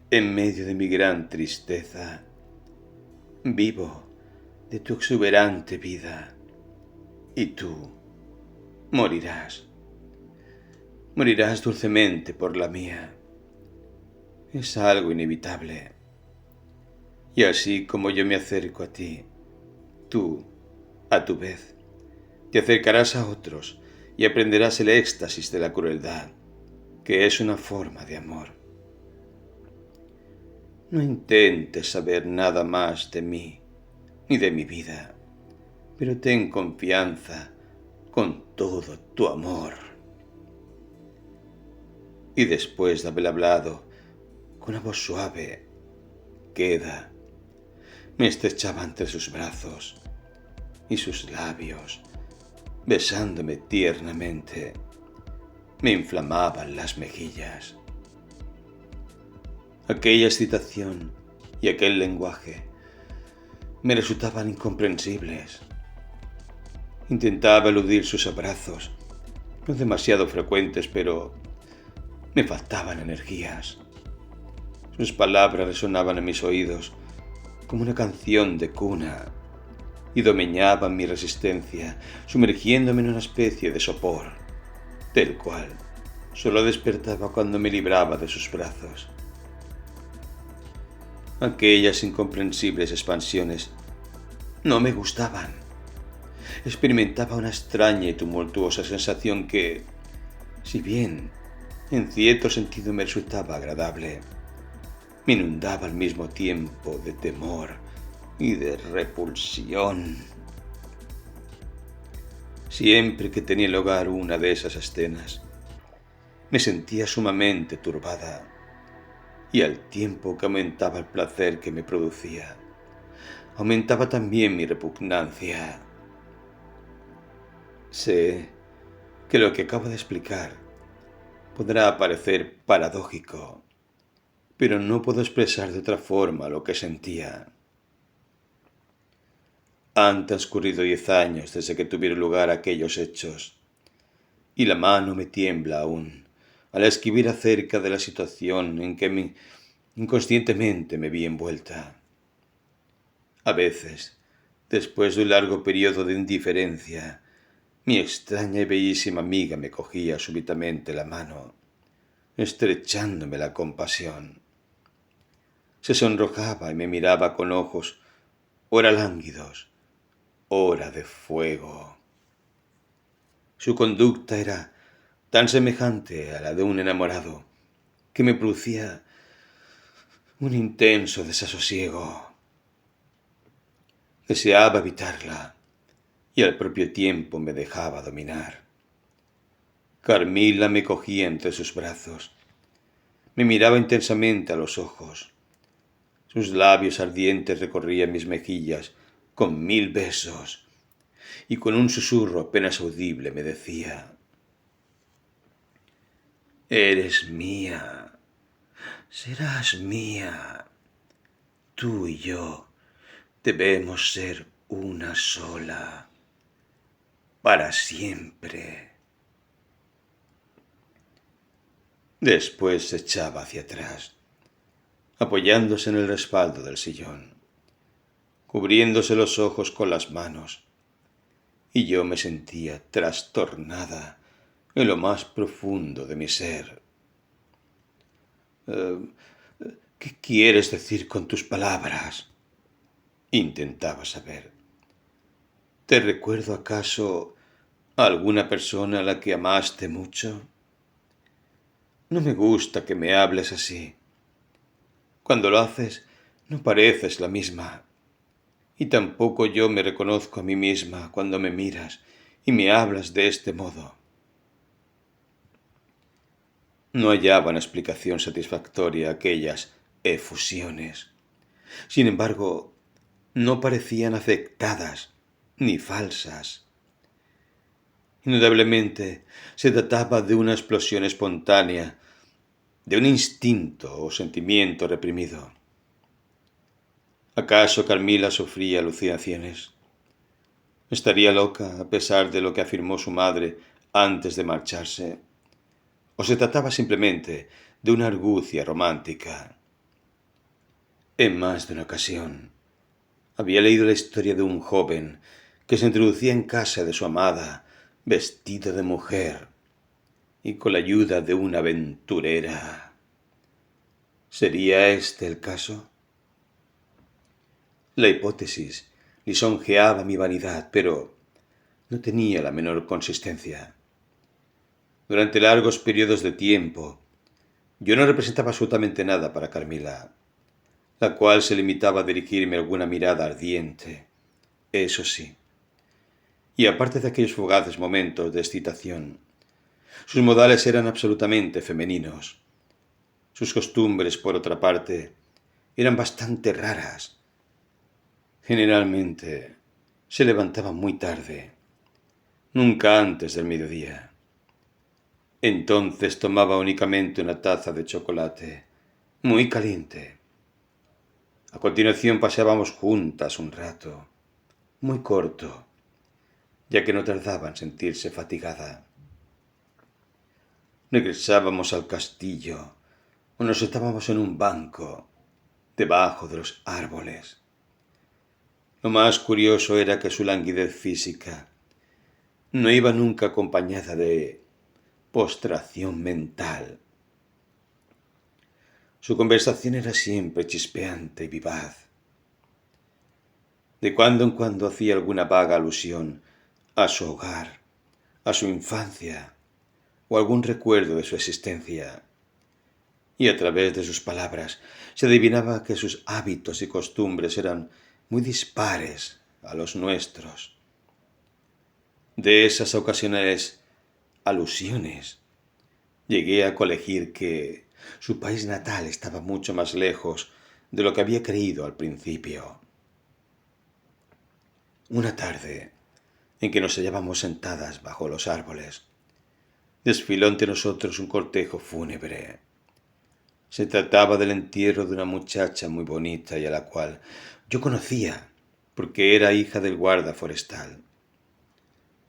En medio de mi gran tristeza, vivo de tu exuberante vida, y tú morirás. Morirás dulcemente por la mía. Es algo inevitable. Y así como yo me acerco a ti, tú, a tu vez, te acercarás a otros y aprenderás el éxtasis de la crueldad, que es una forma de amor. No intentes saber nada más de mí, ni de mi vida, pero ten confianza con todo tu amor». Y después de haber hablado con una voz suave, queda, me estrechaba entre sus brazos y sus labios, besándome tiernamente, me inflamaban las mejillas. Aquella excitación y aquel lenguaje me resultaban incomprensibles. Intentaba eludir sus abrazos, no demasiado frecuentes, pero me faltaban energías. Sus palabras resonaban en mis oídos como una canción de cuna y domeñaban mi resistencia, sumergiéndome en una especie de sopor. del cual solo despertaba cuando me libraba de sus brazos. Aquellas incomprensibles expansiones no me gustaban. Experimentaba una extraña y tumultuosa sensación que, si bien en cierto sentido me resultaba agradable, me inundaba al mismo tiempo de temor y de repulsión. Siempre que tenía lugar una de esas escenas, me sentía sumamente turbada, y al tiempo que aumentaba el placer que me producía, aumentaba también mi repugnancia. Sé que lo que acabo de explicar podrá parecer paradójico, pero no puedo expresar de otra forma lo que sentía. Han transcurrido 10 años desde que tuvieron lugar aquellos hechos, y la mano me tiembla aún al escribir acerca de la situación en que inconscientemente me vi envuelta. A veces, después de un largo periodo de indiferencia, mi extraña y bellísima amiga me cogía súbitamente la mano, estrechándomela con pasión. Se sonrojaba y me miraba con ojos, ora lánguidos, ora de fuego. Su conducta era tan semejante a la de un enamorado que me producía un intenso desasosiego. Deseaba evitarla y al propio tiempo me dejaba dominar. Carmila me cogía entre sus brazos, me miraba intensamente a los ojos. Sus labios ardientes recorrían mis mejillas con 1000 besos y con un susurro apenas audible me decía: «Eres mía, serás mía, tú y yo debemos ser una sola, para siempre». Después se echaba hacia atrás, apoyándose en el respaldo del sillón, cubriéndose los ojos con las manos, y yo me sentía trastornada en lo más profundo de mi ser. ¿Qué quieres decir con tus palabras?», intentaba saber. ¿Te recuerdo acaso a alguna persona a la que amaste mucho? No me gusta que me hables así. Cuando lo haces, no pareces la misma. Y tampoco yo me reconozco a mí misma cuando me miras y me hablas de este modo. No hallaban explicación satisfactoria aquellas efusiones. Sin embargo, no parecían afectadas ni falsas. Indudablemente se trataba de una explosión espontánea, de un instinto o sentimiento reprimido. ¿Acaso Carmila sufría alucinaciones? ¿Estaría loca a pesar de lo que afirmó su madre antes de marcharse? ¿O se trataba simplemente de una argucia romántica? En más de una ocasión había leído la historia de un joven que se introducía en casa de su amada vestido de mujer y con la ayuda de una aventurera. ¿Sería este el caso? La hipótesis lisonjeaba mi vanidad, pero no tenía la menor consistencia. Durante largos periodos de tiempo, yo no representaba absolutamente nada para Carmila, la cual se limitaba a dirigirme alguna mirada ardiente, eso sí. Y aparte de aquellos fugaces momentos de excitación, sus modales eran absolutamente femeninos. Sus costumbres, por otra parte, eran bastante raras. Generalmente se levantaba muy tarde, nunca antes del mediodía. Entonces tomaba únicamente una taza de chocolate, muy caliente. A continuación paseábamos juntas un rato, muy corto, ya que no tardaba en sentirse fatigada. Regresábamos al castillo o nos sentábamos en un banco, debajo de los árboles. Lo más curioso era que su languidez física no iba nunca acompañada de postración mental. Su conversación era siempre chispeante y vivaz. De cuando en cuando hacía alguna vaga alusión a su hogar, a su infancia o algún recuerdo de su existencia. Y a través de sus palabras se adivinaba que sus hábitos y costumbres eran muy dispares a los nuestros. De esas ocasionales alusiones llegué a colegir que su país natal estaba mucho más lejos de lo que había creído al principio. Una tarde en que nos hallábamos sentadas bajo los árboles, desfiló ante nosotros un cortejo fúnebre. Se trataba del entierro de una muchacha muy bonita y a la cual yo conocía porque era hija del guarda forestal.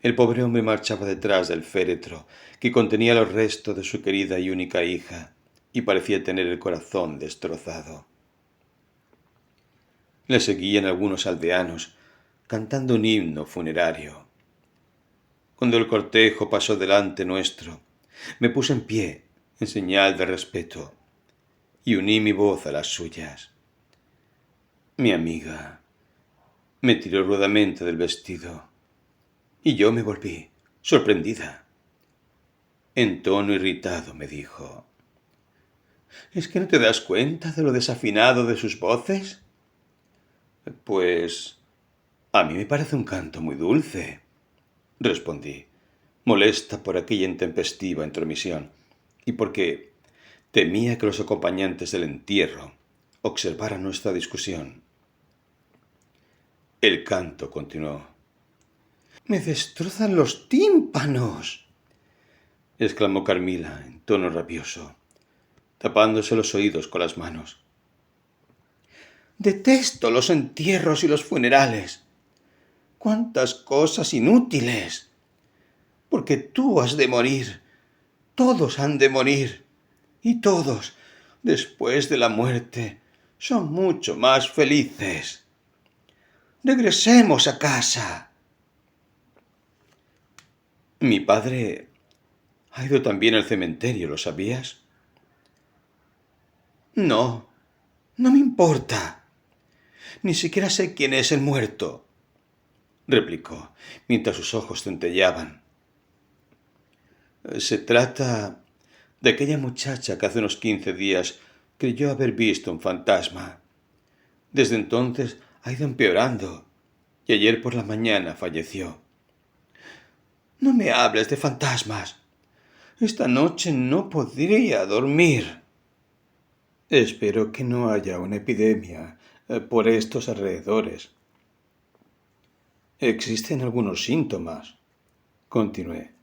El pobre hombre marchaba detrás del féretro que contenía los restos de su querida y única hija y parecía tener el corazón destrozado. Le seguían algunos aldeanos cantando un himno funerario. Cuando el cortejo pasó delante nuestro, me puse en pie en señal de respeto y uní mi voz a las suyas. Mi amiga me tiró rudamente del vestido y yo me volví, sorprendida. En tono irritado me dijo: ¿Es que no te das cuenta de lo desafinado de sus voces? Pues a mí me parece un canto muy dulce, respondí, molesta por aquella intempestiva intromisión y porque temía que los acompañantes del entierro observaran nuestra discusión. El canto continuó. «¡Me destrozan los tímpanos!», exclamó Carmila en tono rabioso, tapándose los oídos con las manos. «Detesto los entierros y los funerales. ¡Cuántas cosas inútiles! Porque tú has de morir, todos han de morir, y todos, después de la muerte, son mucho más felices. Regresemos a casa». Mi padre ha ido también al cementerio, ¿lo sabías? No, no me importa. Ni siquiera sé quién es el muerto, replicó, mientras sus ojos centelleaban. Se trata de aquella muchacha que hace unos 15 días creyó haber visto un fantasma. Desde entonces ha ido empeorando y ayer por la mañana falleció. No me hables de fantasmas. Esta noche no podría dormir. Espero que no haya una epidemia por estos alrededores. Existen algunos síntomas, continué.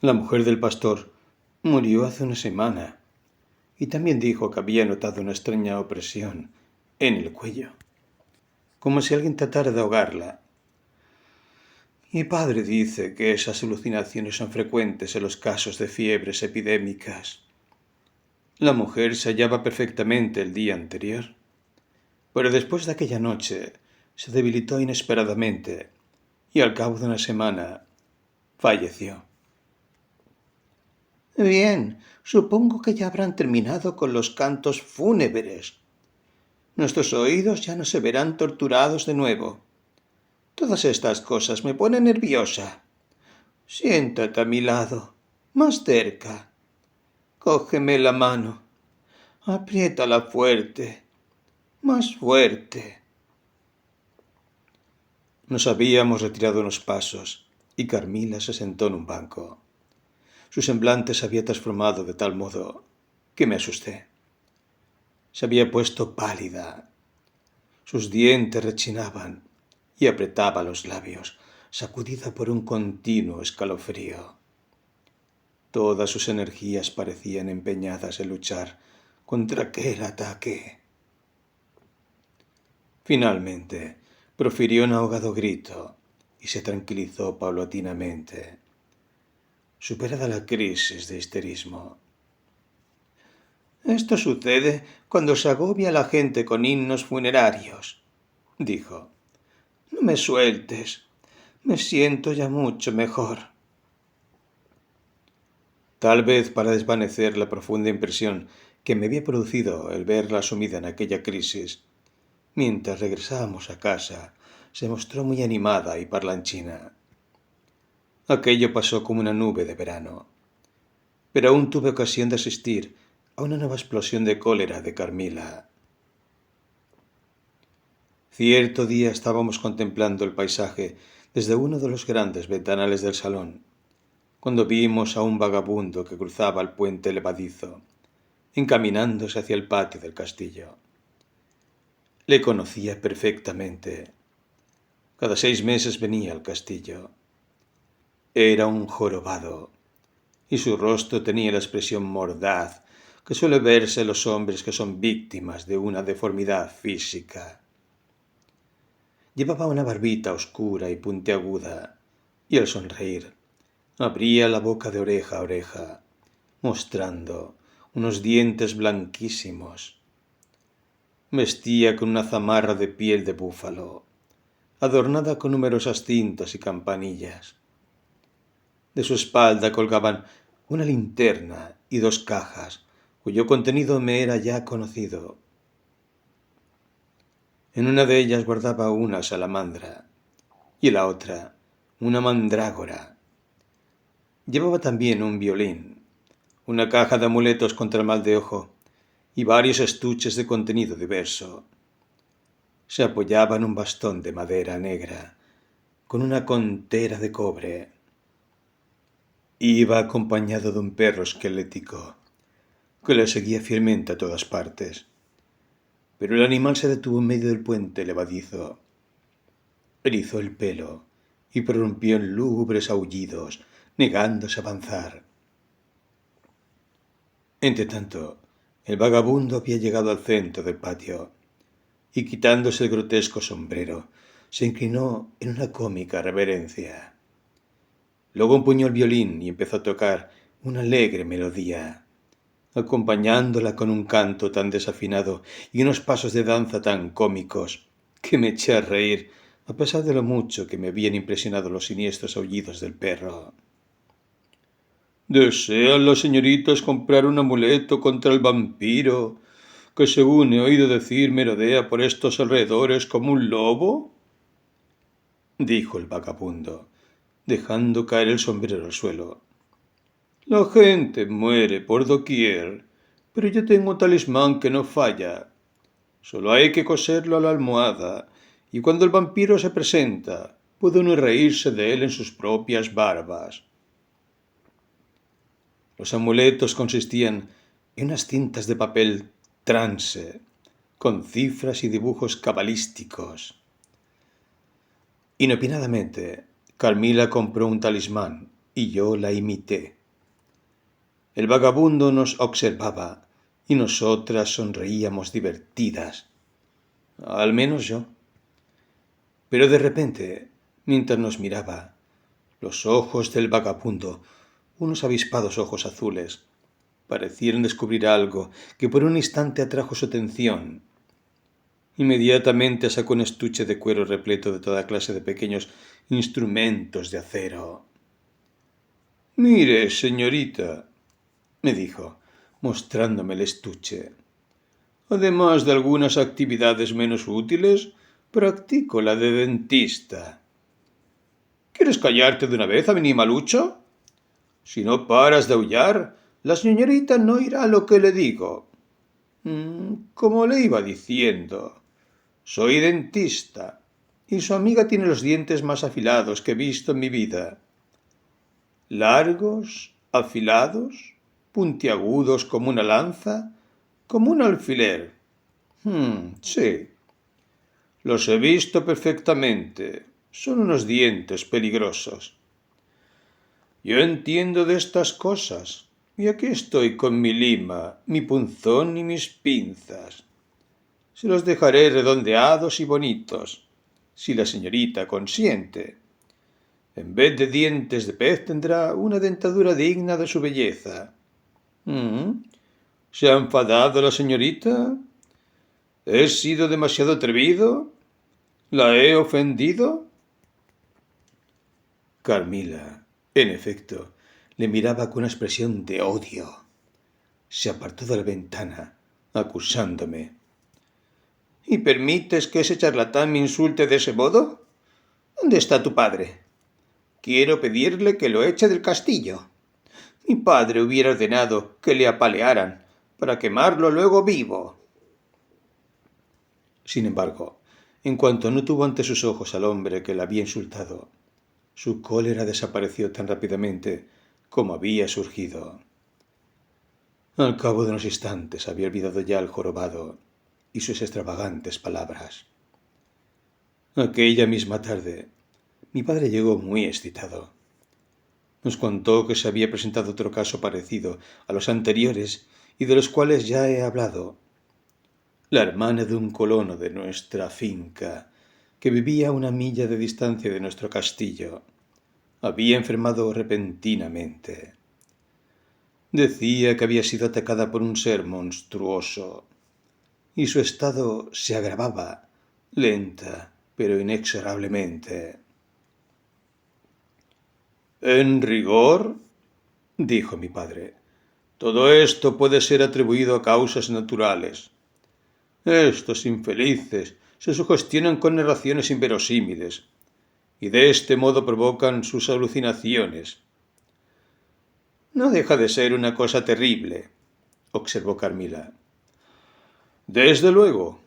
La mujer del pastor murió hace una semana y también dijo que había notado una extraña opresión en el cuello, como si alguien tratara de ahogarla. Mi padre dice que esas alucinaciones son frecuentes en los casos de fiebres epidémicas. La mujer se hallaba perfectamente el día anterior, pero después de aquella noche se debilitó inesperadamente y al cabo de una semana falleció. Bien, supongo que ya habrán terminado con los cantos fúnebres. Nuestros oídos ya no se verán torturados de nuevo. Todas estas cosas me ponen nerviosa. Siéntate a mi lado, más cerca. Cógeme la mano. Apriétala fuerte, más fuerte. Nos habíamos retirado unos pasos y Carmila se sentó en un banco. Su semblante se había transformado de tal modo que me asusté. Se había puesto pálida. Sus dientes rechinaban y apretaba los labios, sacudida por un continuo escalofrío. Todas sus energías parecían empeñadas en luchar contra aquel ataque. Finalmente, profirió un ahogado grito y se tranquilizó paulatinamente, superada la crisis de histerismo. Esto sucede cuando se agobia a la gente con himnos funerarios, dijo. No me sueltes, me siento ya mucho mejor. tal vez para desvanecer la profunda impresión que me había producido el verla sumida en aquella crisis. Mientras regresábamos a casa, se mostró muy animada y parlanchina. Aquello pasó como una nube de verano, pero aún tuve ocasión de asistir a una nueva explosión de cólera de Carmila. Cierto día estábamos contemplando el paisaje desde uno de los grandes ventanales del salón, cuando vimos a un vagabundo que cruzaba el puente levadizo, encaminándose hacia el patio del castillo. Le conocía perfectamente. Cada 6 meses venía al castillo. Era un jorobado, y su rostro tenía la expresión mordaz que suele verse en los hombres que son víctimas de una deformidad física. Llevaba una barbita oscura y puntiaguda, y al sonreír abría la boca de oreja a oreja, mostrando unos dientes blanquísimos. Vestía con una zamarra de piel de búfalo, adornada con numerosas cintas y campanillas. De su espalda colgaban una linterna y 2 cajas, cuyo contenido me era ya conocido. En una de ellas guardaba una salamandra y en la otra una mandrágora. Llevaba también un violín, una caja de amuletos contra el mal de ojo y varios estuches de contenido diverso. Se apoyaba en un bastón de madera negra, con una contera de cobre. Iba acompañado de un perro esquelético, que le seguía fielmente a todas partes. Pero el animal se detuvo en medio del puente levadizo. Erizó el pelo y prorrumpió en lúgubres aullidos, negándose a avanzar. Entretanto, el vagabundo había llegado al centro del patio y, quitándose el grotesco sombrero, se inclinó en una cómica reverencia. Luego empuñó el violín y empezó a tocar una alegre melodía, acompañándola con un canto tan desafinado y unos pasos de danza tan cómicos que me eché a reír, a pesar de lo mucho que me habían impresionado los siniestros aullidos del perro. ¿Desean las señoritas comprar un amuleto contra el vampiro, que según he oído decir merodea por estos alrededores como un lobo? Dijo el vagabundo, dejando caer el sombrero al suelo. La gente muere por doquier, pero yo tengo un talismán que no falla. Solo hay que coserlo a la almohada, y cuando el vampiro se presenta, puede uno reírse de él en sus propias barbas. Los amuletos consistían en unas cintas de papel trance, con cifras y dibujos cabalísticos. Inopinadamente, Carmila compró un talismán y yo la imité. El vagabundo nos observaba y nosotras sonreíamos divertidas, al menos yo. Pero de repente, mientras nos miraba, los ojos del vagabundo, unos avispados ojos azules, parecieron descubrir algo que por un instante atrajo su atención. Inmediatamente sacó un estuche de cuero repleto de toda clase de pequeños instrumentos de acero. «Mire, señorita», me dijo, mostrándome el estuche. «Además de algunas actividades menos útiles, practico la de dentista». «¿Quieres callarte de una vez, animalucho? Si no paras de aullar, la señorita no irá a lo que le digo. Como le iba diciendo, soy dentista, y su amiga tiene los dientes más afilados que he visto en mi vida. Largos, afilados, puntiagudos como una lanza, como un alfiler. Sí, los he visto perfectamente. Son unos dientes peligrosos. Yo entiendo de estas cosas, y aquí estoy con mi lima, mi punzón y mis pinzas. Se los dejaré redondeados y bonitos, si la señorita consiente. En vez de dientes de pez tendrá una dentadura digna de su belleza. ¿Se ha enfadado la señorita? ¿He sido demasiado atrevido? ¿La he ofendido?» Carmila, en efecto, Le miraba con una expresión de odio. Se apartó de la ventana, acusándome. ¿Y permites que ese charlatán me insulte de ese modo? ¿Dónde está tu padre? Quiero pedirle que lo eche del castillo. Mi padre hubiera ordenado que le apalearan para quemarlo luego vivo. Sin embargo, en cuanto no tuvo ante sus ojos al hombre que la había insultado, su cólera desapareció tan rápidamente como había surgido. Al cabo de unos instantes había olvidado ya al jorobado y sus extravagantes palabras. Aquella misma tarde, mi padre llegó muy excitado. Nos contó que se había presentado otro caso parecido a los anteriores y de los cuales ya he hablado. La hermana de un colono de nuestra finca, que vivía a 1 milla de distancia de nuestro castillo, había enfermado repentinamente. Decía que había sido atacada por un ser monstruoso, y su estado se agravaba, lenta pero inexorablemente. En rigor, dijo mi padre, todo esto puede ser atribuido a causas naturales. Estos infelices se sugestionan con narraciones inverosímiles y de este modo provocan sus alucinaciones. No deja de ser una cosa terrible, observó Carmila. Desde luego,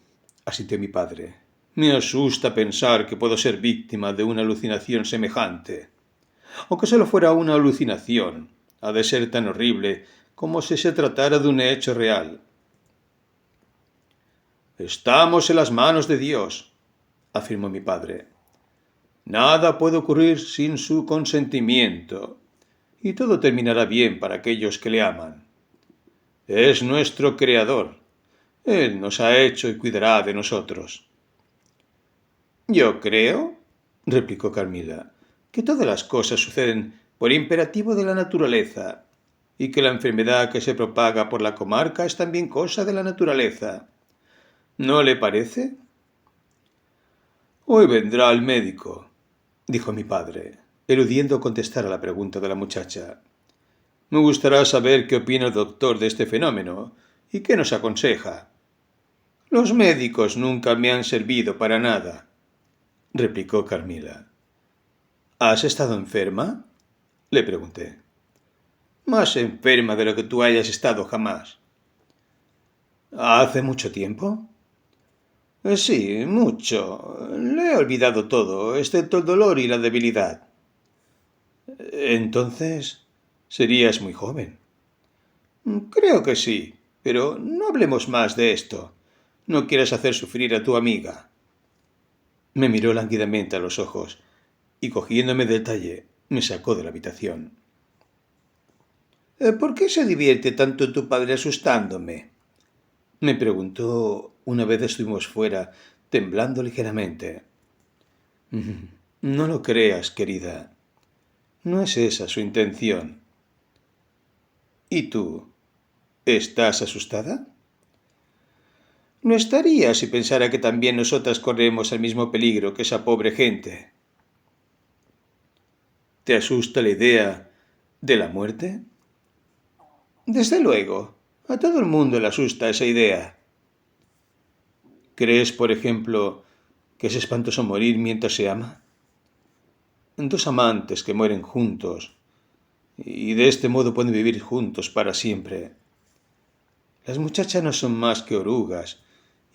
asintió mi padre. Me asusta pensar que puedo ser víctima de una alucinación semejante. Aunque solo fuera una alucinación, ha de ser tan horrible como si se tratara de un hecho real. Estamos en las manos de Dios, afirmó mi padre. Nada puede ocurrir sin su consentimiento, y todo terminará bien para aquellos que le aman. Es nuestro Creador. Él nos ha hecho y cuidará de nosotros. Yo creo, replicó Carmila, que todas las cosas suceden por imperativo de la naturaleza, y que la enfermedad que se propaga por la comarca es también cosa de la naturaleza. ¿No le parece? Hoy vendrá el médico, dijo mi padre, eludiendo contestar a la pregunta de la muchacha. Me gustará saber qué opina el doctor de este fenómeno y qué nos aconseja. Los médicos nunca me han servido para nada, replicó Carmila. ¿Has estado enferma? Le pregunté. Más enferma de lo que tú hayas estado jamás. ¿Hace mucho tiempo? Sí, mucho. Le he olvidado todo, excepto el dolor y la debilidad. Entonces, serías muy joven. Creo que sí, pero no hablemos más de esto. No quieras hacer sufrir a tu amiga. Me miró lánguidamente a los ojos y, cogiéndome del talle, me sacó de la habitación. ¿Por qué se divierte tanto tu padre asustándome? Me preguntó una vez estuvimos fuera, temblando ligeramente. No lo creas, querida. No es esa su intención. ¿Y tú? ¿Estás asustada? No estaría si pensara que también nosotras corremos el mismo peligro que esa pobre gente. ¿Te asusta la idea de la muerte? Desde luego, a todo el mundo le asusta esa idea. ¿Crees, por ejemplo, que es espantoso morir mientras se ama? Dos amantes que mueren juntos y de este modo pueden vivir juntos para siempre. Las muchachas no son más que orugas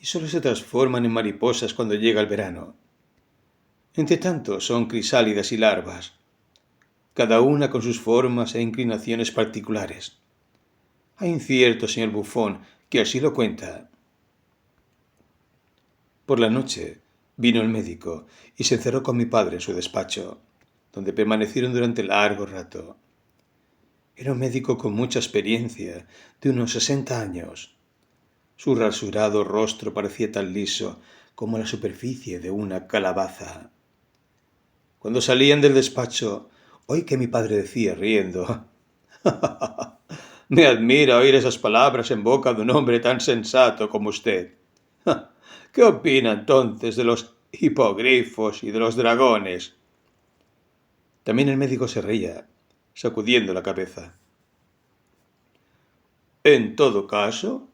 y solo se transforman en mariposas cuando llega el verano. Entre tanto son crisálidas y larvas, cada una con sus formas e inclinaciones particulares. Hay un cierto señor bufón que así lo cuenta. Por la noche vino el médico y se encerró con mi padre en su despacho, donde permanecieron durante largo rato. Era un médico con mucha experiencia, de unos 60 años. Su rasurado rostro parecía tan liso como la superficie de una calabaza. Cuando salían del despacho, oí que mi padre decía, riendo, «Me admira oír esas palabras en boca de un hombre tan sensato como usted. ¿Qué opina entonces de los hipogrifos y de los dragones?» También el médico se reía, sacudiendo la cabeza. En todo caso,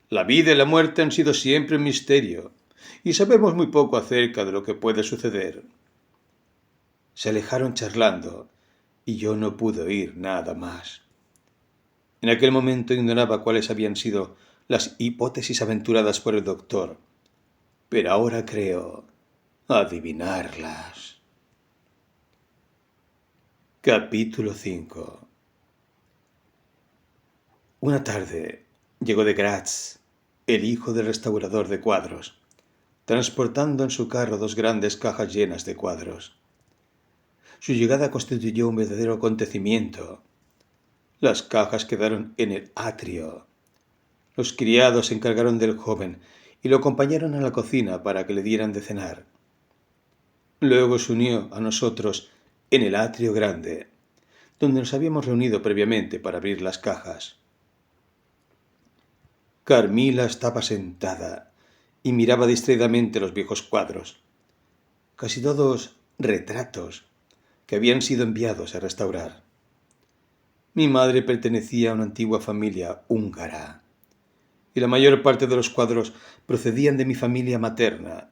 la vida y la muerte han sido siempre un misterio, y sabemos muy poco acerca de lo que puede suceder. Se alejaron charlando, y yo no pude oír nada más. En aquel momento ignoraba cuáles habían sido las hipótesis aventuradas por el doctor, pero ahora creo adivinarlas. Capítulo 5. Una tarde llegó de Graz el hijo del restaurador de cuadros, transportando en su carro 2 grandes cajas llenas de cuadros. Su llegada constituyó un verdadero acontecimiento. Las cajas quedaron en el atrio. Los criados se encargaron del joven y lo acompañaron a la cocina para que le dieran de cenar. Luego se unió a nosotros en el atrio grande, donde nos habíamos reunido previamente para abrir las cajas. Carmila estaba sentada y miraba distraídamente los viejos cuadros, casi todos retratos que habían sido enviados a restaurar. Mi madre pertenecía a una antigua familia húngara, y la mayor parte de los cuadros procedían de mi familia materna.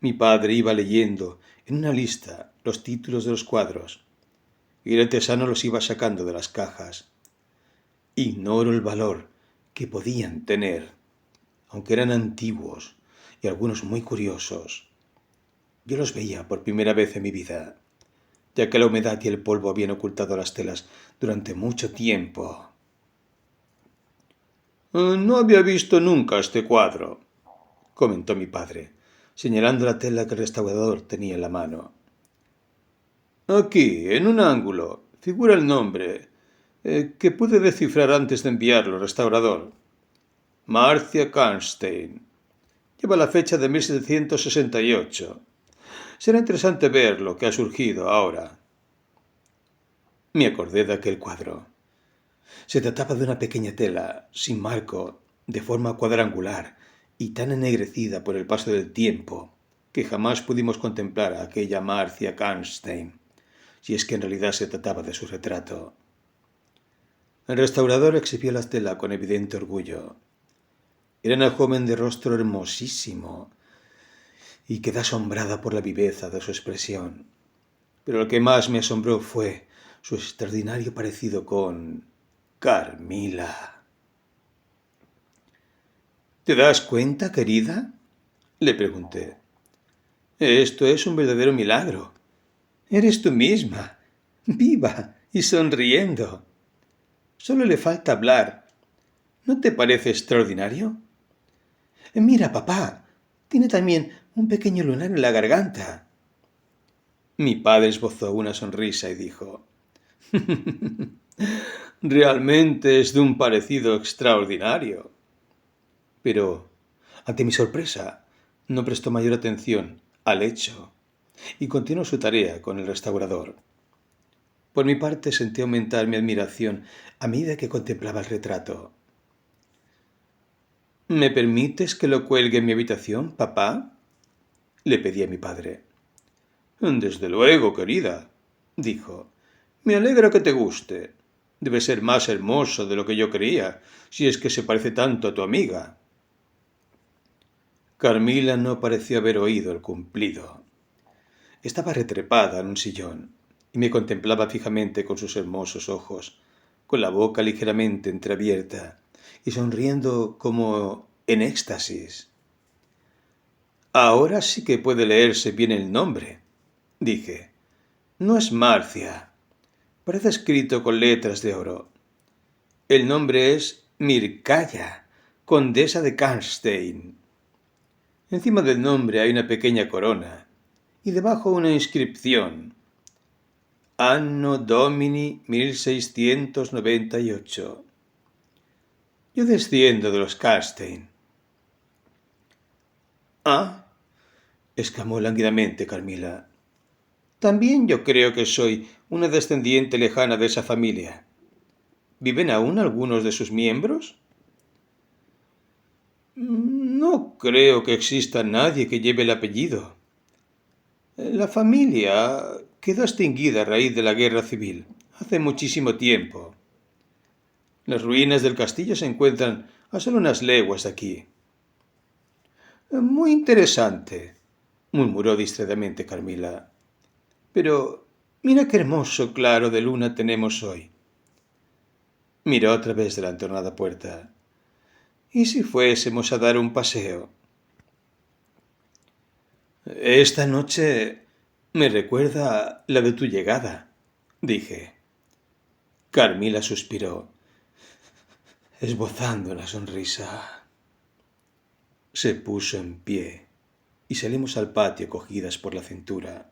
Mi padre iba leyendo en una lista los títulos de los cuadros, y el artesano los iba sacando de las cajas. Ignoro el valor que podían tener, aunque eran antiguos y algunos muy curiosos. Yo los veía por primera vez en mi vida, ya que la humedad y el polvo habían ocultado las telas durante mucho tiempo. No había visto nunca este cuadro, comentó mi padre, señalando la tela que el restaurador tenía en la mano. Aquí, en un ángulo, figura el nombre, que pude descifrar antes de enviarlo al restaurador. Marcia Karnstein. Lleva la fecha de 1768. Será interesante ver lo que ha surgido ahora. Me acordé de aquel cuadro. Se trataba de una pequeña tela, sin marco, de forma cuadrangular y tan ennegrecida por el paso del tiempo, que jamás pudimos contemplar a aquella Marcia Karnstein, si es que en realidad se trataba de su retrato. El restaurador exhibió la tela con evidente orgullo. Era una joven de rostro hermosísimo, y quedé asombrada por la viveza de su expresión. Pero lo que más me asombró fue su extraordinario parecido con Carmila. ¿Te das cuenta, querida?, le pregunté. Esto es un verdadero milagro. Eres tú misma, viva y sonriendo. Solo le falta hablar. ¿No te parece extraordinario? Mira, papá, tiene también un pequeño lunar en la garganta. Mi padre esbozó una sonrisa y dijo: Realmente es de un parecido extraordinario. Pero, ante mi sorpresa, no prestó mayor atención al hecho y continuó su tarea con el restaurador. Por mi parte sentí aumentar mi admiración a medida que contemplaba el retrato. ¿Me permites que lo cuelgue en mi habitación, papá?, le pedí a mi padre. Desde luego, querida, dijo. Me alegra que te guste. Debe ser más hermoso de lo que yo creía, si es que se parece tanto a tu amiga. Carmila no pareció haber oído el cumplido. Estaba retrepada en un sillón y me contemplaba fijamente con sus hermosos ojos, con la boca ligeramente entreabierta y sonriendo como en éxtasis. Ahora sí que puede leerse bien el nombre, dije. No es Marcia. Parece escrito con letras de oro. El nombre es Mircalla, condesa de Karnstein. Encima del nombre hay una pequeña corona y debajo una inscripción. Anno Domini 1698. Yo desciendo de los Karnstein. Ah, exclamó lánguidamente Carmila. También yo creo que soy una descendiente lejana de esa familia. ¿Viven aún algunos de sus miembros? No creo que exista nadie que lleve el apellido. La familia quedó extinguida a raíz de la guerra civil, hace muchísimo tiempo. Las ruinas del castillo se encuentran a solo unas leguas de aquí. Muy interesante, murmuró distraídamente Carmila. Pero mira qué hermoso claro de luna tenemos hoy. Miró a través de la entornada puerta. ¿Y si fuésemos a dar un paseo? Esta noche me recuerda la de tu llegada, dije. Carmila suspiró, esbozando una sonrisa. Se puso en pie y salimos al patio cogidas por la cintura.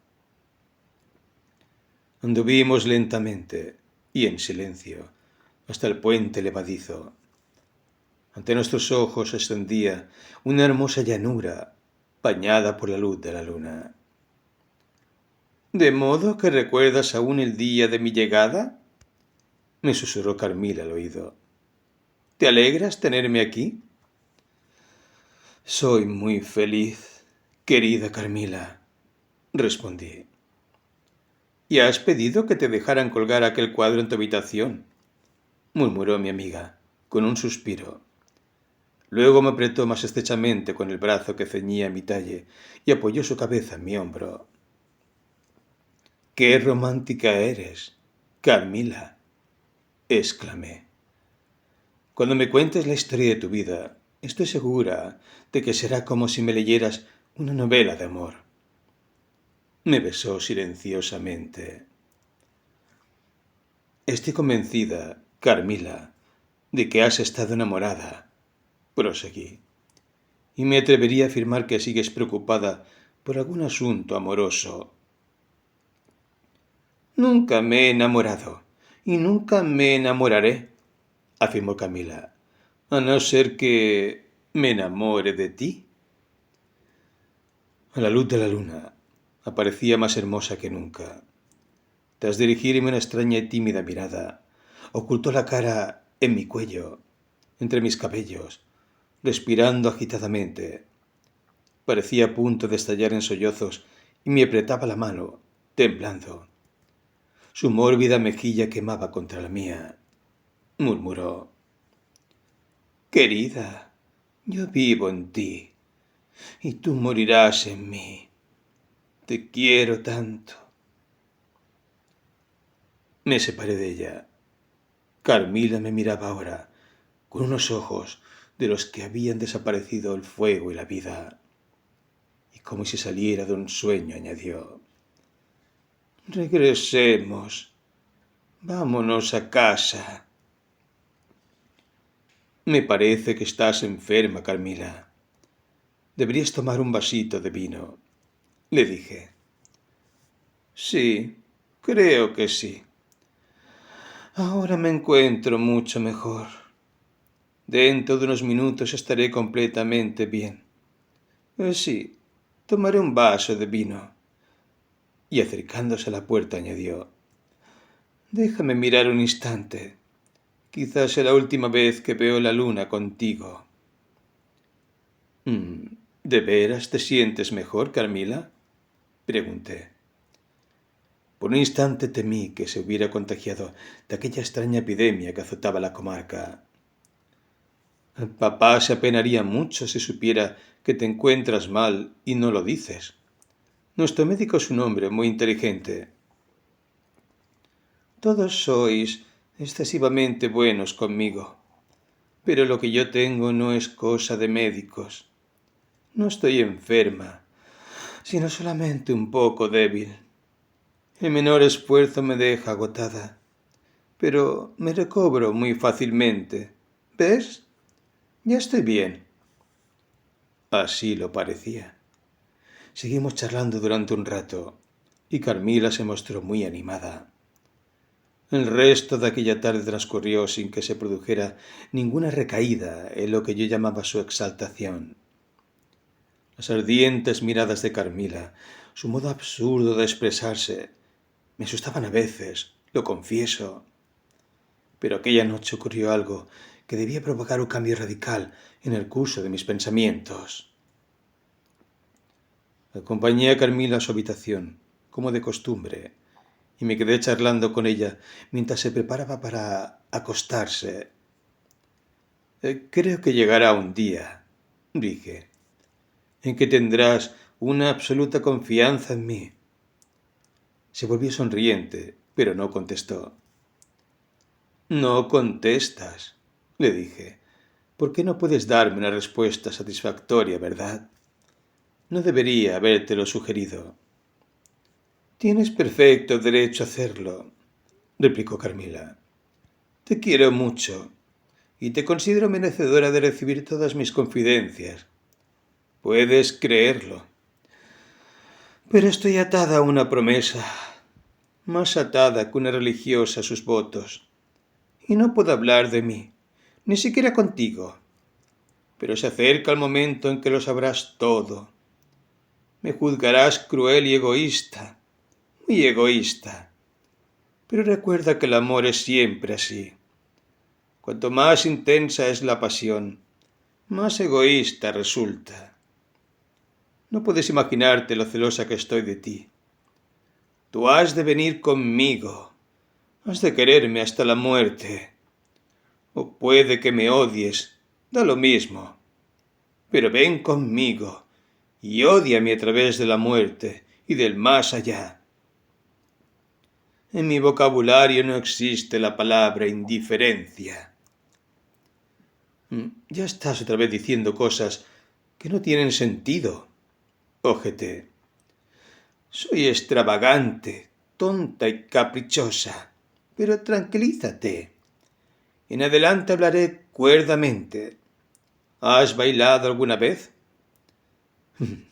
Anduvimos lentamente y en silencio hasta el puente levadizo. Ante nuestros ojos se extendía una hermosa llanura bañada por la luz de la luna. ¿De modo que recuerdas aún el día de mi llegada? Me susurró Carmila al oído. ¿Te alegras tenerme aquí? Soy muy feliz, querida Carmila, respondí. ¿Y has pedido que te dejaran colgar aquel cuadro en tu habitación? Murmuró mi amiga, con un suspiro. Luego me apretó más estrechamente con el brazo que ceñía mi talle y apoyó su cabeza en mi hombro. ¡Qué romántica eres, Carmila!, exclamé. Cuando me cuentes la historia de tu vida, estoy segura de que será como si me leyeras una novela de amor. Me besó silenciosamente. Estoy convencida, Carmila, de que has estado enamorada, proseguí, y me atrevería a afirmar que sigues preocupada por algún asunto amoroso. Nunca me he enamorado y nunca me enamoraré, afirmó Camila, a no ser que me enamore de ti. A la luz de la luna aparecía más hermosa que nunca. Tras dirigirme una extraña y tímida mirada, ocultó la cara en mi cuello, entre mis cabellos, respirando agitadamente. Parecía a punto de estallar en sollozos y me apretaba la mano, temblando. Su mórbida mejilla quemaba contra la mía. Murmuró: Querida, yo vivo en ti y tú morirás en mí. Te quiero tanto. Me separé de ella. Carmila me miraba ahora, con unos ojos de los que habían desaparecido el fuego y la vida. Y como si saliera de un sueño, añadió: Regresemos. Vámonos a casa. Me parece que estás enferma, Carmila. Deberías tomar un vasito de vino, le dije. Sí, creo que sí. Ahora me encuentro mucho mejor. Dentro de unos minutos estaré completamente bien. Sí, tomaré un vaso de vino. Y acercándose a la puerta añadió: Déjame mirar un instante. Quizás sea la última vez que veo la luna contigo. ¿De veras te sientes mejor, Carmila?, pregunté. Por un instante temí que se hubiera contagiado de aquella extraña epidemia que azotaba la comarca. Papá se apenaría mucho si supiera que te encuentras mal y no lo dices. Nuestro médico es un hombre muy inteligente. Todos sois excesivamente buenos conmigo, pero lo que yo tengo no es cosa de médicos. No estoy enferma, sino solamente un poco débil. El menor esfuerzo me deja agotada, pero me recobro muy fácilmente. ¿Ves? Ya estoy bien. Así lo parecía. Seguimos charlando durante un rato, y Carmila se mostró muy animada. El resto de aquella tarde transcurrió sin que se produjera ninguna recaída en lo que yo llamaba su exaltación. Las ardientes miradas de Carmila, su modo absurdo de expresarse, me asustaban a veces, lo confieso. Pero aquella noche ocurrió algo que debía provocar un cambio radical en el curso de mis pensamientos. Acompañé a Carmila a su habitación, como de costumbre, y me quedé charlando con ella mientras se preparaba para acostarse. Creo que llegará un día, dije, en que tendrás una absoluta confianza en mí. Se volvió sonriente, pero no contestó. No contestas, le dije, porque no puedes darme una respuesta satisfactoria, ¿verdad? No debería habértelo sugerido. Tienes perfecto derecho a hacerlo, replicó Carmila. Te quiero mucho y te considero merecedora de recibir todas mis confidencias. Puedes creerlo. Pero estoy atada a una promesa, más atada que una religiosa a sus votos. Y no puedo hablar de mí, ni siquiera contigo. Pero se acerca el momento en que lo sabrás todo. Me juzgarás cruel y egoísta, muy egoísta. Pero recuerda que el amor es siempre así. Cuanto más intensa es la pasión, más egoísta resulta. No puedes imaginarte lo celosa que estoy de ti. Tú has de venir conmigo, has de quererme hasta la muerte. O puede que me odies, da lo mismo. Pero ven conmigo y ódiame a través de la muerte y del más allá. En mi vocabulario no existe la palabra indiferencia. Ya estás otra vez diciendo cosas que no tienen sentido, objeté. Soy extravagante, tonta y caprichosa, pero tranquilízate. En adelante hablaré cuerdamente. ¿Has bailado alguna vez?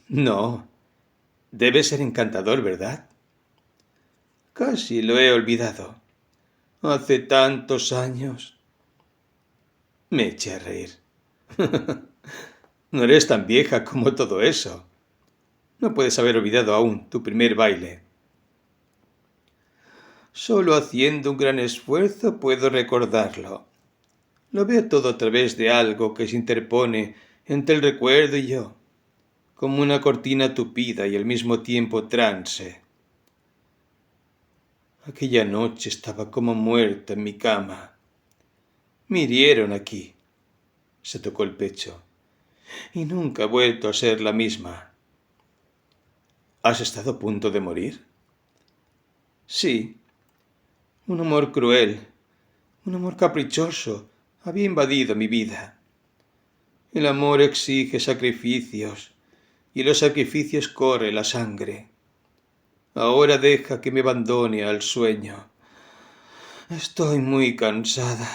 No. Debe ser encantador, ¿verdad? Casi lo he olvidado. Hace tantos años. Me eché a reír. No eres tan vieja como todo eso. No puedes haber olvidado aún tu primer baile. Solo haciendo un gran esfuerzo puedo recordarlo. Lo veo todo a través de algo que se interpone entre el recuerdo y yo, como una cortina tupida y al mismo tiempo trance. Aquella noche estaba como muerta en mi cama. Me hirieron aquí. Se tocó el pecho. Y nunca he vuelto a ser la misma. ¿Has estado a punto de morir? Sí. Un amor cruel, un amor caprichoso había invadido mi vida. El amor exige sacrificios y los sacrificios corre la sangre. Ahora deja que me abandone al sueño. Estoy muy cansada.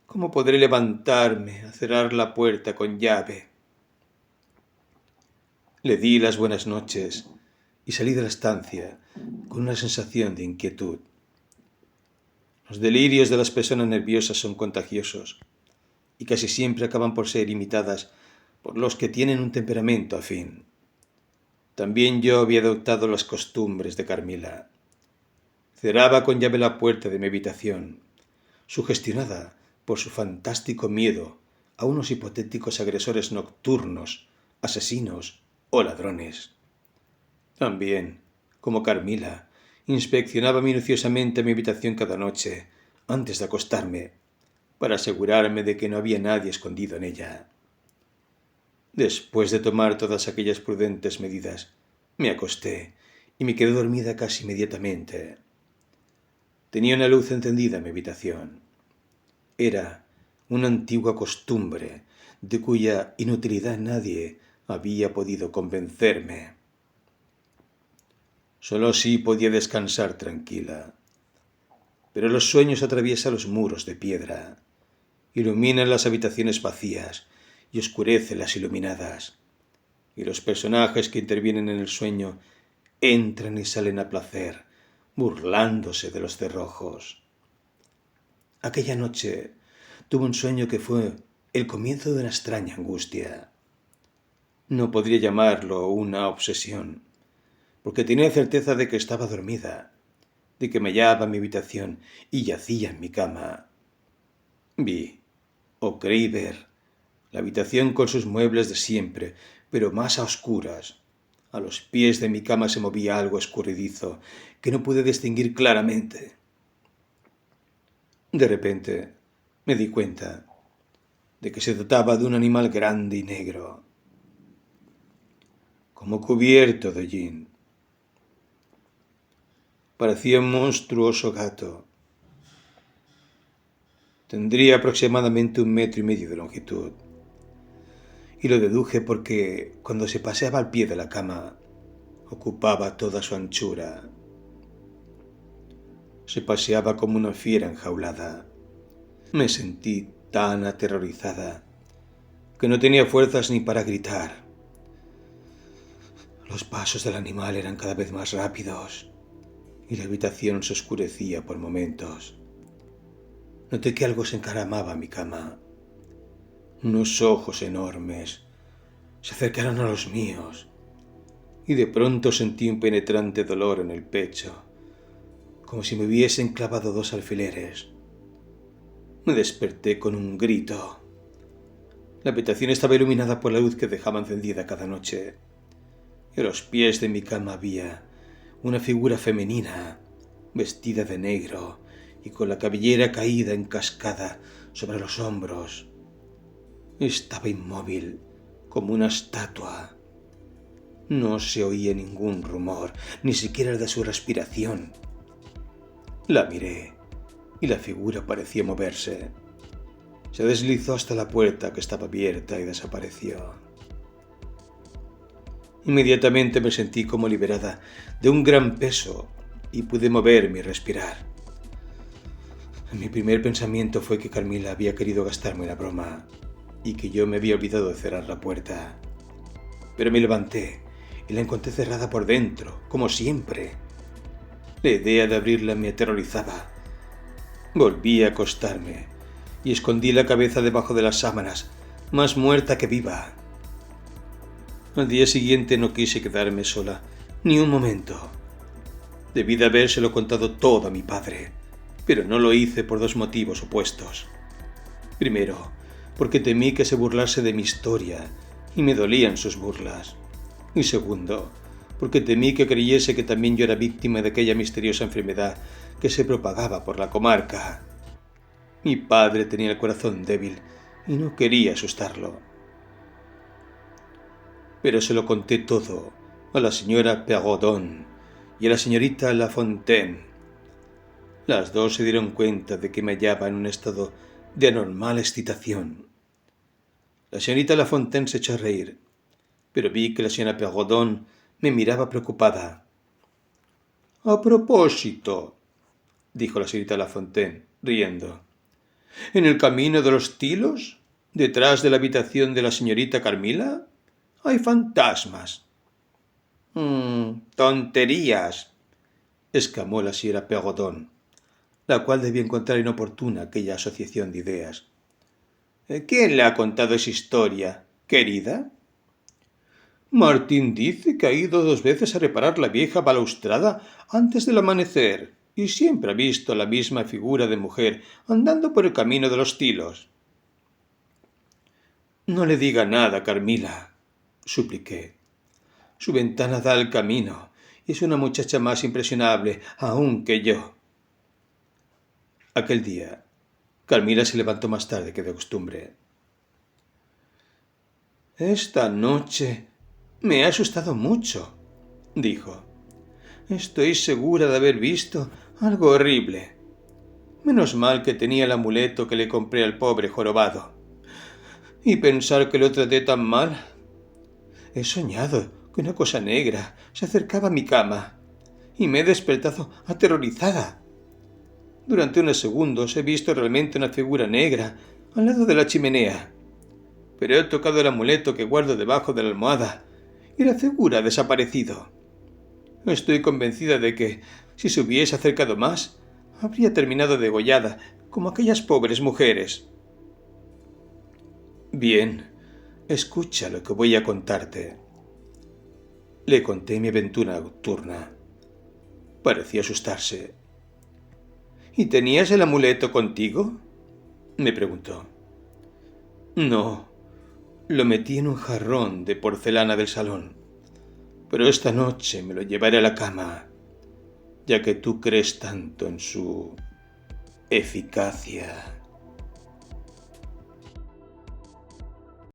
¿Cómo podré levantarme a cerrar la puerta con llave? Le di las buenas noches y salí de la estancia con una sensación de inquietud. Los delirios de las personas nerviosas son contagiosos y casi siempre acaban por ser imitadas por los que tienen un temperamento afín. También yo había adoptado las costumbres de Carmila. Cerraba con llave la puerta de mi habitación, sugestionada por su fantástico miedo a unos hipotéticos agresores nocturnos, asesinos o ladrones. También, como Carmila, inspeccionaba minuciosamente mi habitación cada noche antes de acostarme, para asegurarme de que no había nadie escondido en ella. Después de tomar todas aquellas prudentes medidas, me acosté y me quedé dormida casi inmediatamente. Tenía una luz encendida en mi habitación. Era una antigua costumbre de cuya inutilidad nadie había podido convencerme. Solo así podía descansar tranquila. Pero los sueños atraviesan los muros de piedra, iluminan las habitaciones vacías y oscurecen las iluminadas. Y los personajes que intervienen en el sueño entran y salen a placer, burlándose de los cerrojos. Aquella noche tuve un sueño que fue el comienzo de una extraña angustia. No podría llamarlo una obsesión, porque tenía certeza de que estaba dormida, de que me hallaba en mi habitación y yacía en mi cama. Vi, o creí ver, la habitación con sus muebles de siempre, pero más a oscuras, A los pies de mi cama se movía algo escurridizo que no pude distinguir claramente. De repente me di cuenta de que se trataba de un animal grande y negro, como cubierto de hollín. Parecía un monstruoso gato. Tendría aproximadamente 1,5 metros de longitud. Y lo deduje porque cuando se paseaba al pie de la cama, ocupaba toda su anchura. Se paseaba como una fiera enjaulada. Me sentí tan aterrorizada que no tenía fuerzas ni para gritar. Los pasos del animal eran cada vez más rápidos y la habitación se oscurecía por momentos. Noté que algo se encaramaba a mi cama. Unos ojos enormes se acercaron a los míos y de pronto sentí un penetrante dolor en el pecho, como si me hubiesen clavado 2 alfileres. Me desperté con un grito. La habitación estaba iluminada por la luz que dejaba encendida cada noche, y a los pies de mi cama había una figura femenina, vestida de negro y con la cabellera caída en cascada sobre los hombros. Estaba inmóvil, como una estatua. No se oía ningún rumor, ni siquiera el de su respiración. La miré y la figura parecía moverse. Se deslizó hasta la puerta que estaba abierta y desapareció. Inmediatamente me sentí como liberada de un gran peso y pude moverme y respirar. Mi primer pensamiento fue que Carmila había querido gastarme la broma y que yo me había olvidado de cerrar la puerta. Pero me levanté y la encontré cerrada por dentro, como siempre. La idea de abrirla me aterrorizaba. Volví a acostarme y escondí la cabeza debajo de las sábanas, más muerta que viva. Al día siguiente no quise quedarme sola, ni un momento. Debí de habérselo contado todo a mi padre, pero no lo hice por 2 motivos opuestos. Primero, porque temí que se burlase de mi historia y me dolían sus burlas. Y segundo, porque temí que creyese que también yo era víctima de aquella misteriosa enfermedad que se propagaba por la comarca. Mi padre tenía el corazón débil y no quería asustarlo. Pero se lo conté todo a la señora Perrodon y a la señorita Lafontaine. Las dos se dieron cuenta de que me hallaba en un estado de anormal excitación. La señorita Lafontaine se echó a reír, pero vi que la señora Perrodon me miraba preocupada. «A propósito», dijo la señorita Lafontaine, riendo, «¿en el camino de los Tilos, detrás de la habitación de la señorita Carmila, hay fantasmas?» «Tonterías», exclamó la señora Perrodon, la cual debía encontrar inoportuna aquella asociación de ideas. «¿Quién le ha contado esa historia, querida?» «Martín dice que ha ido 2 veces a reparar la vieja balaustrada antes del amanecer y siempre ha visto la misma figura de mujer andando por el camino de los Tilos». «No le diga nada, Carmila», supliqué. «Su ventana da al camino y es una muchacha más impresionable aún que yo». Aquel día, Carmila se levantó más tarde que de costumbre. «Esta noche me ha asustado mucho», dijo. «Estoy segura de haber visto algo horrible. Menos mal que tenía el amuleto que le compré al pobre jorobado. Y pensar que lo traté tan mal. He soñado que una cosa negra se acercaba a mi cama y me he despertado aterrorizada. Durante unos segundos he visto realmente una figura negra al lado de la chimenea, pero he tocado el amuleto que guardo debajo de la almohada y la figura ha desaparecido. Estoy convencida de que, si se hubiese acercado más, habría terminado degollada como aquellas pobres mujeres». «Bien, escucha lo que voy a contarte». Le conté mi aventura nocturna. Parecía asustarse. «¿Y tenías el amuleto contigo?», me preguntó. «No, lo metí en un jarrón de porcelana del salón, pero esta noche me lo llevaré a la cama, ya que tú crees tanto en su eficacia.